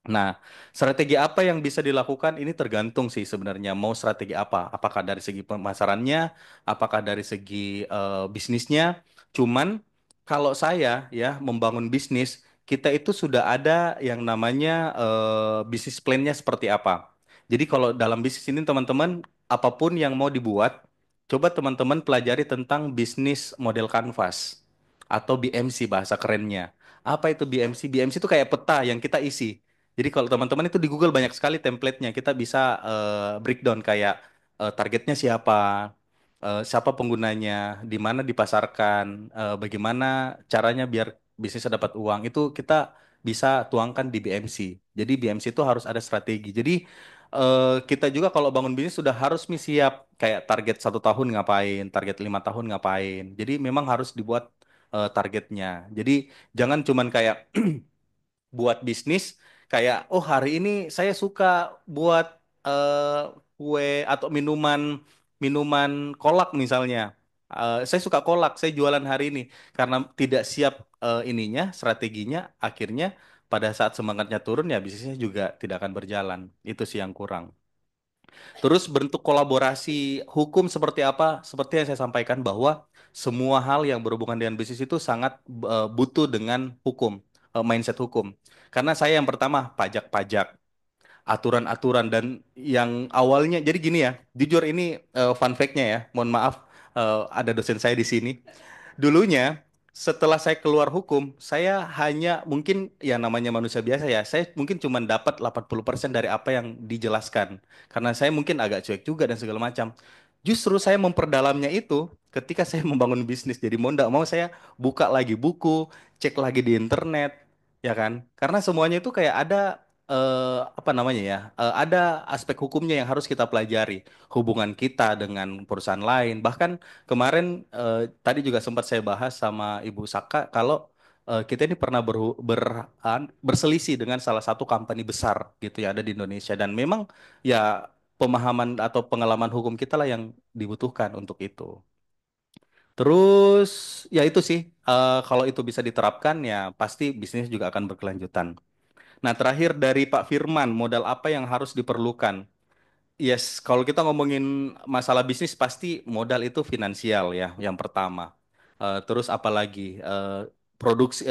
Nah, strategi apa yang bisa dilakukan ini tergantung sih sebenarnya mau strategi apa. Apakah dari segi pemasarannya, apakah dari segi bisnisnya. Cuman kalau saya ya membangun bisnis, kita itu sudah ada yang namanya bisnis plan-nya seperti apa. Jadi kalau dalam bisnis ini teman-teman, apapun yang mau dibuat, coba teman-teman pelajari tentang bisnis model kanvas atau BMC bahasa kerennya. Apa itu BMC? BMC itu kayak peta yang kita isi. Jadi kalau teman-teman itu di Google banyak sekali template-nya. Kita bisa breakdown kayak targetnya siapa, siapa penggunanya, di mana dipasarkan, bagaimana caranya biar bisnisnya dapat uang. Itu kita bisa tuangkan di BMC. Jadi BMC itu harus ada strategi. Jadi kita juga kalau bangun bisnis sudah harus siap kayak target 1 tahun ngapain, target 5 tahun ngapain. Jadi memang harus dibuat targetnya. Jadi jangan cuman kayak buat bisnis kayak oh hari ini saya suka buat eh, kue atau minuman minuman kolak misalnya. Saya suka kolak, saya jualan hari ini karena tidak siap ininya strateginya akhirnya pada saat semangatnya turun ya bisnisnya juga tidak akan berjalan. Itu sih yang kurang. Terus bentuk kolaborasi hukum seperti apa? Seperti yang saya sampaikan bahwa semua hal yang berhubungan dengan bisnis itu sangat butuh dengan hukum, mindset hukum. Karena saya yang pertama pajak-pajak, aturan-aturan dan yang awalnya jadi gini ya, jujur ini fun fact-nya ya. Mohon maaf ada dosen saya di sini. Dulunya setelah saya keluar hukum, saya hanya mungkin ya namanya manusia biasa ya, saya mungkin cuma dapat 80% dari apa yang dijelaskan. Karena saya mungkin agak cuek juga dan segala macam. Justru saya memperdalamnya itu ketika saya membangun bisnis. Jadi mau ndak mau saya buka lagi buku, cek lagi di internet, ya kan? Karena semuanya itu kayak ada apa namanya ya, ada aspek hukumnya yang harus kita pelajari. Hubungan kita dengan perusahaan lain, bahkan kemarin tadi juga sempat saya bahas sama Ibu Saka kalau kita ini pernah berselisih dengan salah satu company besar gitu ya ada di Indonesia dan memang ya pemahaman atau pengalaman hukum kita lah yang dibutuhkan untuk itu. Terus ya itu sih, kalau itu bisa diterapkan ya pasti bisnis juga akan berkelanjutan. Nah, terakhir dari Pak Firman, modal apa yang harus diperlukan? Yes, kalau kita ngomongin masalah bisnis pasti modal itu finansial ya, yang pertama. Terus apalagi produksi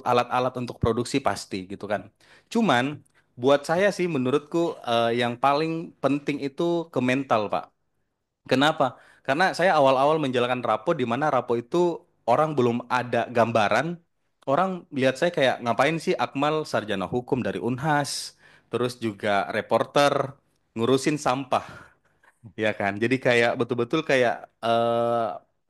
alat-alat untuk produksi pasti gitu kan. Cuman buat saya sih menurutku yang paling penting itu ke mental, Pak. Kenapa? Karena saya awal-awal menjalankan Rapo di mana Rapo itu orang belum ada gambaran. Orang lihat saya kayak ngapain sih Akmal sarjana hukum dari Unhas, terus juga reporter ngurusin sampah. Ya kan, jadi kayak betul-betul kayak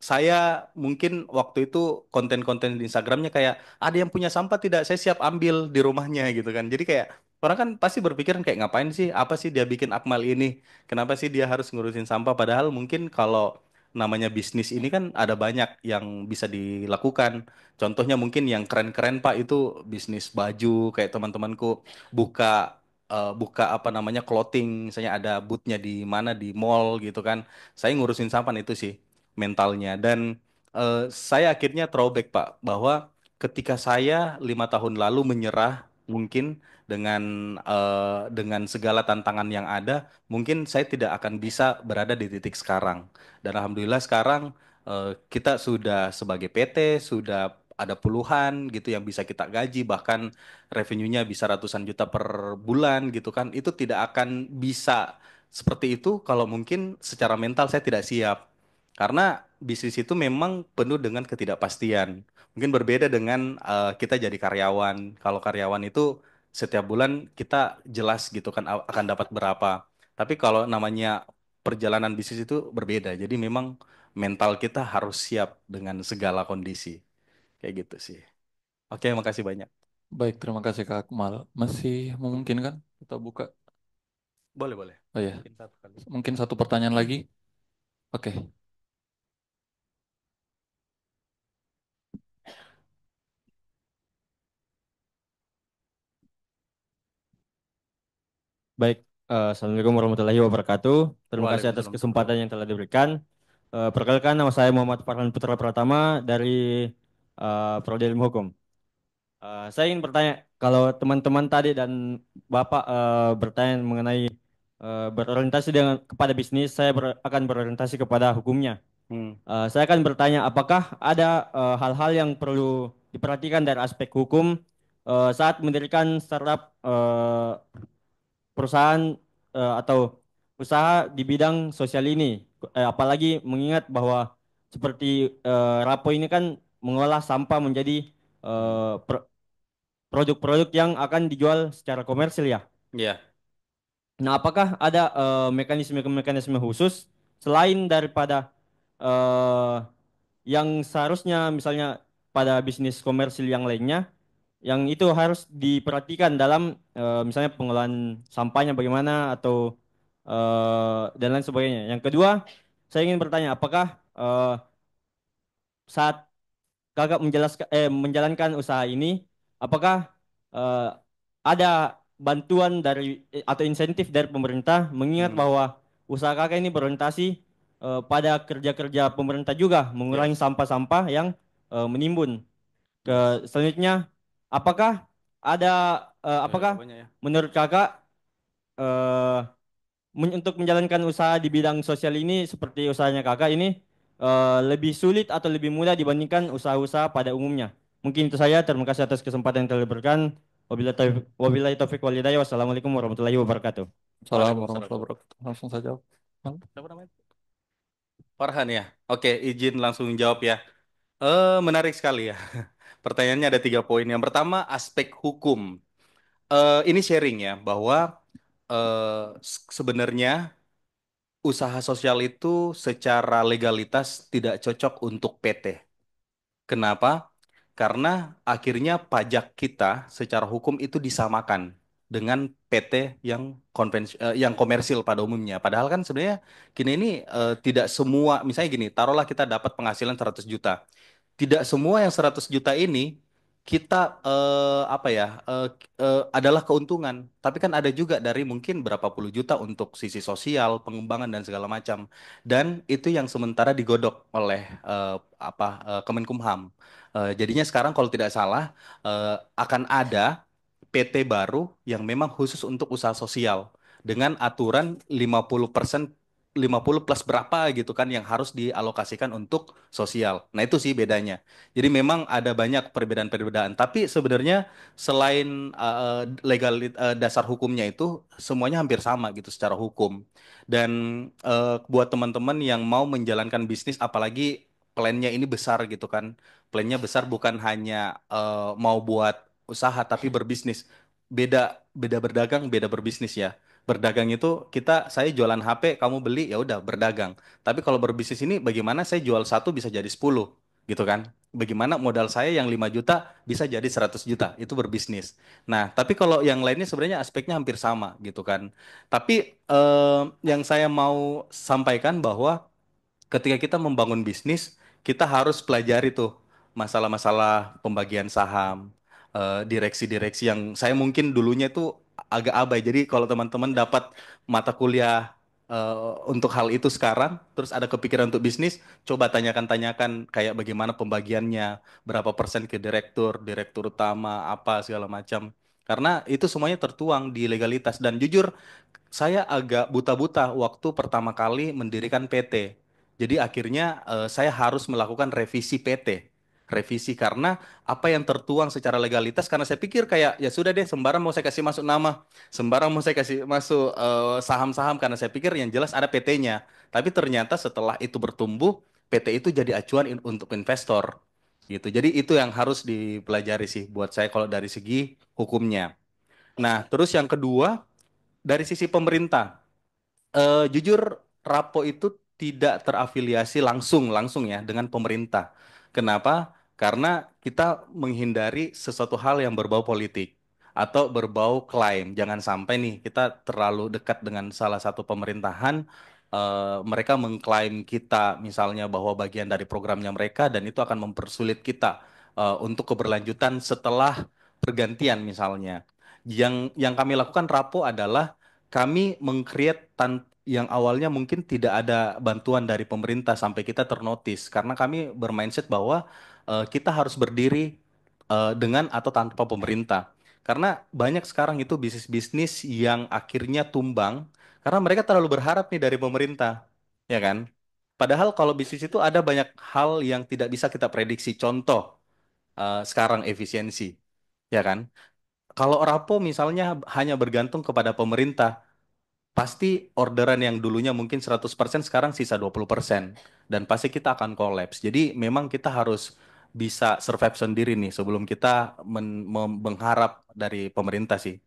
saya mungkin waktu itu konten-konten di Instagramnya kayak ada yang punya sampah tidak, saya siap ambil di rumahnya gitu kan. Jadi kayak orang kan pasti berpikiran kayak ngapain sih, apa sih dia bikin Akmal ini, kenapa sih dia harus ngurusin sampah? Padahal mungkin kalau namanya bisnis ini kan ada banyak yang bisa dilakukan. Contohnya mungkin yang keren-keren Pak itu bisnis baju kayak teman-temanku buka buka apa namanya clothing, misalnya ada boothnya di mana di mall gitu kan. Saya ngurusin sampan itu sih mentalnya dan saya akhirnya throwback Pak bahwa ketika saya 5 tahun lalu menyerah mungkin dengan segala tantangan yang ada, mungkin saya tidak akan bisa berada di titik sekarang. Dan alhamdulillah sekarang kita sudah sebagai PT sudah ada puluhan gitu yang bisa kita gaji, bahkan revenue-nya bisa ratusan juta per bulan gitu kan. Itu tidak akan bisa seperti itu kalau mungkin secara mental saya tidak siap. Karena bisnis itu memang penuh dengan ketidakpastian. Mungkin berbeda dengan kita jadi karyawan. Kalau karyawan itu setiap bulan kita jelas gitu kan akan dapat berapa. Tapi kalau namanya perjalanan bisnis itu berbeda. Jadi memang mental kita harus siap dengan segala kondisi. Kayak gitu sih. Oke, makasih banyak. Baik, terima kasih Kak Akmal. Masih memungkinkan kita buka? Boleh, boleh. Oh ya, Mungkin satu kali. mungkin satu pertanyaan lagi. Oke. Baik, Assalamualaikum warahmatullahi wabarakatuh. Terima kasih atas Waalaikumsalam. kesempatan yang telah diberikan. Perkenalkan, nama saya Muhammad Farhan Putra Pratama dari Prodi Ilmu Hukum. Saya ingin bertanya, kalau teman-teman tadi dan Bapak bertanya mengenai berorientasi kepada bisnis, saya akan berorientasi kepada hukumnya. Hmm. Saya akan bertanya, apakah ada hal-hal yang perlu diperhatikan dari aspek hukum saat mendirikan startup perusahaan atau usaha di bidang sosial ini, apalagi mengingat bahwa seperti Rapo ini kan mengolah sampah menjadi produk-produk yang akan dijual secara komersil ya. Iya. Nah, apakah ada mekanisme-mekanisme khusus selain daripada eh, yang seharusnya misalnya pada bisnis komersil yang lainnya, yang itu harus diperhatikan dalam misalnya pengelolaan sampahnya bagaimana atau dan lain sebagainya. Yang kedua, saya ingin bertanya, apakah saat kakak menjalankan usaha ini, apakah eh, ada bantuan dari atau insentif dari pemerintah, mengingat Hmm. bahwa usaha kakak ini berorientasi pada kerja-kerja pemerintah juga, mengurangi Yes. sampah-sampah yang menimbun. Yes. Selanjutnya, apakah ada apakah Banyak ya. menurut kakak eh, untuk menjalankan usaha di bidang sosial ini seperti usahanya kakak ini lebih sulit atau lebih mudah dibandingkan usaha-usaha pada umumnya? Mungkin itu saya. Terima kasih atas kesempatan yang telah diberikan. Wabillahi taufiq wal hidayah. Wassalamualaikum warahmatullahi wabarakatuh. Assalamualaikum Waalaikumsalam. warahmatullahi wabarakatuh. Langsung saja. Siapa namanya? Farhan ya. Oke, izin langsung jawab ya. Menarik sekali ya. Pertanyaannya ada 3 poin. Yang pertama, aspek hukum. Ini sharing ya, bahwa sebenarnya usaha sosial itu secara legalitas tidak cocok untuk PT. Kenapa? Karena akhirnya pajak kita secara hukum itu disamakan dengan PT yang komersil pada umumnya. Padahal kan sebenarnya gini ini tidak semua, misalnya gini, taruhlah kita dapat penghasilan 100 juta. Tidak semua yang 100 juta ini kita adalah keuntungan, tapi kan ada juga dari mungkin berapa puluh juta untuk sisi sosial, pengembangan dan segala macam. Dan itu yang sementara digodok oleh Kemenkumham. Jadinya sekarang kalau tidak salah akan ada PT baru yang memang khusus untuk usaha sosial dengan aturan 50%, 50 plus berapa gitu kan yang harus dialokasikan untuk sosial. Nah, itu sih bedanya. Jadi memang ada banyak perbedaan-perbedaan, tapi sebenarnya selain dasar hukumnya itu semuanya hampir sama gitu secara hukum. Dan buat teman-teman yang mau menjalankan bisnis apalagi plannya ini besar gitu kan. Plannya besar bukan hanya mau buat usaha tapi berbisnis. Beda beda berdagang, beda berbisnis ya. Berdagang itu saya jualan HP, kamu beli ya udah berdagang. Tapi kalau berbisnis ini bagaimana saya jual satu bisa jadi 10 gitu kan. Bagaimana modal saya yang 5 juta bisa jadi 100 juta, itu berbisnis. Nah, tapi kalau yang lainnya sebenarnya aspeknya hampir sama gitu kan. Tapi yang saya mau sampaikan bahwa ketika kita membangun bisnis, kita harus pelajari tuh masalah-masalah pembagian saham, direksi-direksi yang saya mungkin dulunya itu agak abai. Jadi kalau teman-teman dapat mata kuliah untuk hal itu sekarang, terus ada kepikiran untuk bisnis, coba tanyakan-tanyakan kayak bagaimana pembagiannya, berapa persen ke direktur, direktur utama, apa segala macam. Karena itu semuanya tertuang di legalitas dan jujur saya agak buta-buta waktu pertama kali mendirikan PT. Jadi akhirnya saya harus melakukan revisi PT. Revisi karena apa yang tertuang secara legalitas karena saya pikir kayak ya sudah deh sembarang mau saya kasih masuk nama, sembarang mau saya kasih masuk saham-saham karena saya pikir yang jelas ada PT-nya. Tapi ternyata setelah itu bertumbuh, PT itu jadi acuan untuk investor gitu. Jadi itu yang harus dipelajari sih buat saya kalau dari segi hukumnya. Nah, terus yang kedua dari sisi pemerintah. Jujur, Rapo itu tidak terafiliasi langsung ya dengan pemerintah. Kenapa? Karena kita menghindari sesuatu hal yang berbau politik atau berbau klaim. Jangan sampai nih kita terlalu dekat dengan salah satu pemerintahan, mereka mengklaim kita misalnya bahwa bagian dari programnya mereka dan itu akan mempersulit kita untuk keberlanjutan setelah pergantian misalnya. Yang kami lakukan Rapo adalah kami meng-create yang awalnya mungkin tidak ada bantuan dari pemerintah sampai kita ternotis karena kami bermindset bahwa kita harus berdiri dengan atau tanpa pemerintah. Karena banyak sekarang itu bisnis-bisnis yang akhirnya tumbang karena mereka terlalu berharap nih dari pemerintah, ya kan? Padahal kalau bisnis itu ada banyak hal yang tidak bisa kita prediksi. Contoh sekarang efisiensi, ya kan? Kalau Rapo misalnya hanya bergantung kepada pemerintah, pasti orderan yang dulunya mungkin 100% sekarang sisa 20%. Dan pasti kita akan kolaps. Jadi memang kita harus bisa survive sendiri nih sebelum kita mengharap dari pemerintah sih.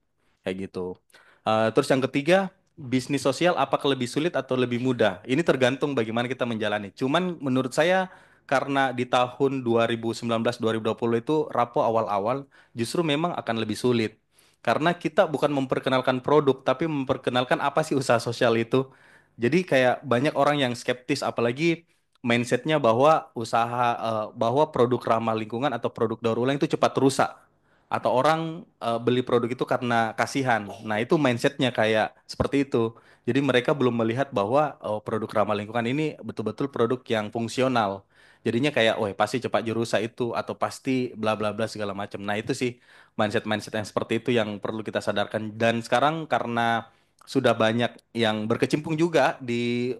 Kayak gitu. Terus yang ketiga, bisnis sosial apakah lebih sulit atau lebih mudah? Ini tergantung bagaimana kita menjalani. Cuman menurut saya karena di tahun 2019-2020 itu Rapo awal-awal justru memang akan lebih sulit. Karena kita bukan memperkenalkan produk, tapi memperkenalkan apa sih usaha sosial itu. Jadi kayak banyak orang yang skeptis, apalagi mindsetnya bahwa bahwa produk ramah lingkungan atau produk daur ulang itu cepat rusak. Atau orang beli produk itu karena kasihan. Nah itu mindsetnya kayak seperti itu. Jadi mereka belum melihat bahwa produk ramah lingkungan ini betul-betul produk yang fungsional. Jadinya kayak, wah pasti cepat rusak itu atau pasti bla bla bla segala macam. Nah itu sih mindset-mindset yang seperti itu yang perlu kita sadarkan. Dan sekarang karena sudah banyak yang berkecimpung juga di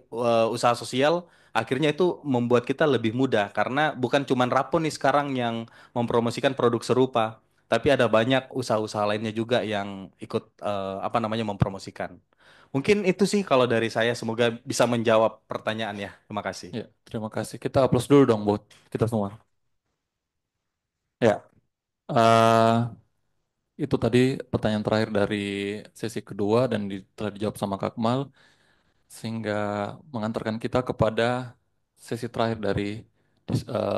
usaha sosial, akhirnya itu membuat kita lebih mudah karena bukan cuma Rapo nih sekarang yang mempromosikan produk serupa, tapi ada banyak usaha-usaha lainnya juga yang ikut mempromosikan. Mungkin itu sih kalau dari saya, semoga bisa menjawab pertanyaan ya. Terima kasih. Ya, terima kasih. Kita aplaus dulu dong buat kita semua. Ya, eh, itu tadi pertanyaan terakhir dari sesi kedua dan telah dijawab sama Kak Akmal, sehingga mengantarkan kita kepada sesi terakhir dari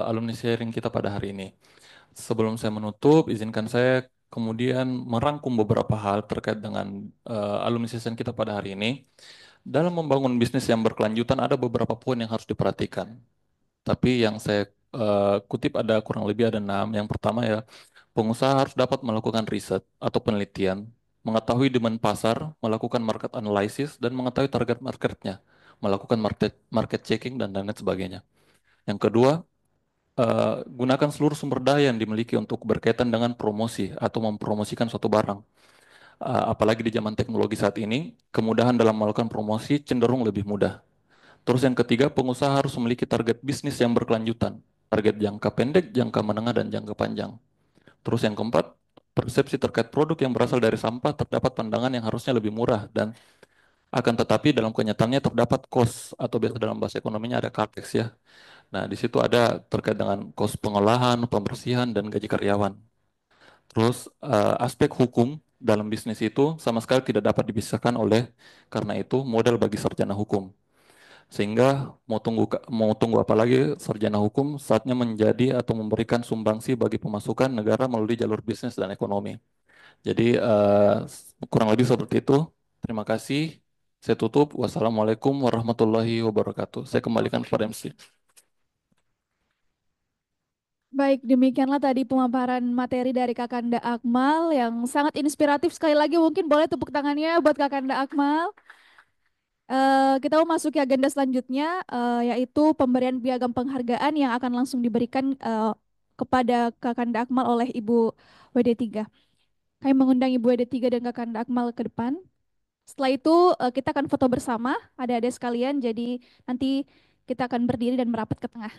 alumni sharing kita pada hari ini. Sebelum saya menutup, izinkan saya kemudian merangkum beberapa hal terkait dengan alumni session kita pada hari ini. Dalam membangun bisnis yang berkelanjutan ada beberapa poin yang harus diperhatikan. Tapi yang saya kutip ada kurang lebih ada 6. Yang pertama ya, pengusaha harus dapat melakukan riset atau penelitian, mengetahui demand pasar, melakukan market analysis, dan mengetahui target marketnya, melakukan market checking, dan lain sebagainya. Yang kedua, gunakan seluruh sumber daya yang dimiliki untuk berkaitan dengan promosi atau mempromosikan suatu barang. Apalagi di zaman teknologi saat ini, kemudahan dalam melakukan promosi cenderung lebih mudah. Terus yang ketiga, pengusaha harus memiliki target bisnis yang berkelanjutan, target jangka pendek, jangka menengah, dan jangka panjang. Terus yang keempat, persepsi terkait produk yang berasal dari sampah terdapat pandangan yang harusnya lebih murah dan akan tetapi dalam kenyataannya terdapat cost atau biasa dalam bahasa ekonominya ada capex ya. Nah, di situ ada terkait dengan cost pengolahan, pembersihan, dan gaji karyawan. Terus aspek hukum dalam bisnis itu sama sekali tidak dapat dipisahkan oleh karena itu modal bagi sarjana hukum. Sehingga mau tunggu apa lagi sarjana hukum saatnya menjadi atau memberikan sumbangsi bagi pemasukan negara melalui jalur bisnis dan ekonomi. Jadi kurang lebih seperti itu. Terima kasih. Saya tutup. Wassalamualaikum warahmatullahi wabarakatuh. Saya kembalikan kepada MC. Baik, demikianlah tadi pemaparan materi dari Kakanda Akmal yang sangat inspiratif. Sekali lagi mungkin boleh tepuk tangannya buat Kakanda Akmal. Kita mau masuk ke agenda selanjutnya, yaitu pemberian piagam penghargaan yang akan langsung diberikan kepada Kakanda Akmal oleh Ibu WD3. Kami mengundang Ibu WD3 dan Kakanda Akmal ke depan. Setelah itu kita akan foto bersama, adik-adik sekalian. Jadi nanti kita akan berdiri dan merapat ke tengah.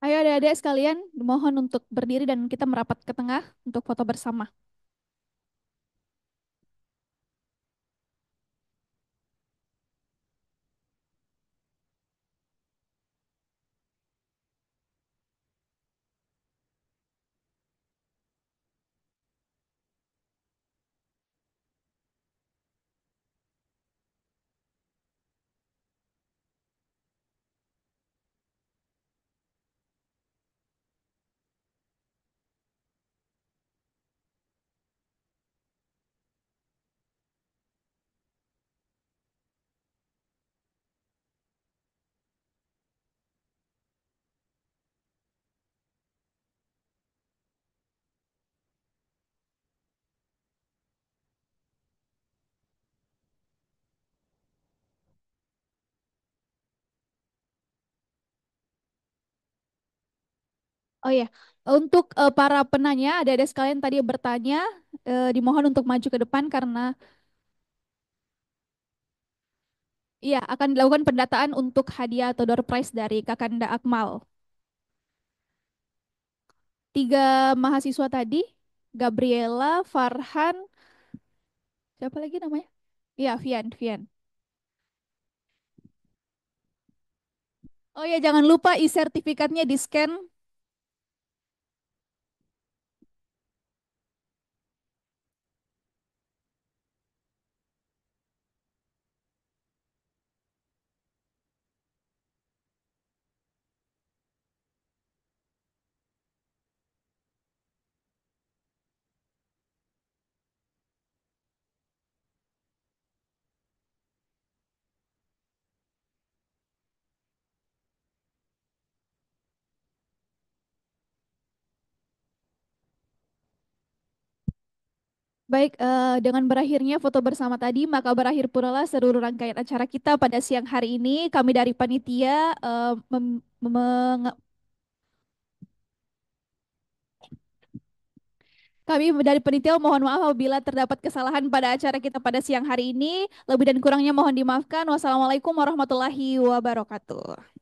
Ayo adik-adik sekalian, mohon untuk berdiri dan kita merapat ke tengah untuk foto bersama. Oh iya, untuk para penanya, adik-adik sekalian tadi bertanya, dimohon untuk maju ke depan karena iya akan dilakukan pendataan untuk hadiah atau door prize dari Kakanda Akmal. 3 mahasiswa tadi, Gabriela, Farhan, siapa lagi namanya? Iya, Vian. Oh ya, jangan lupa e-sertifikatnya di-scan. Baik, dengan berakhirnya foto bersama tadi, maka berakhir pula seluruh rangkaian acara kita pada siang hari ini. Kami dari panitia kami dari panitia mohon maaf apabila terdapat kesalahan pada acara kita pada siang hari ini. Lebih dan kurangnya mohon dimaafkan. Wassalamualaikum warahmatullahi wabarakatuh.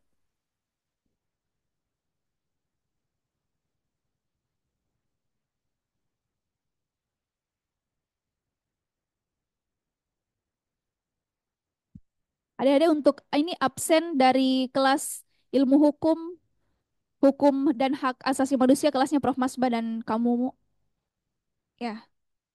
Adik-adik untuk ini absen dari kelas ilmu hukum, hukum dan hak asasi manusia kelasnya Prof. Masba dan kamu ya.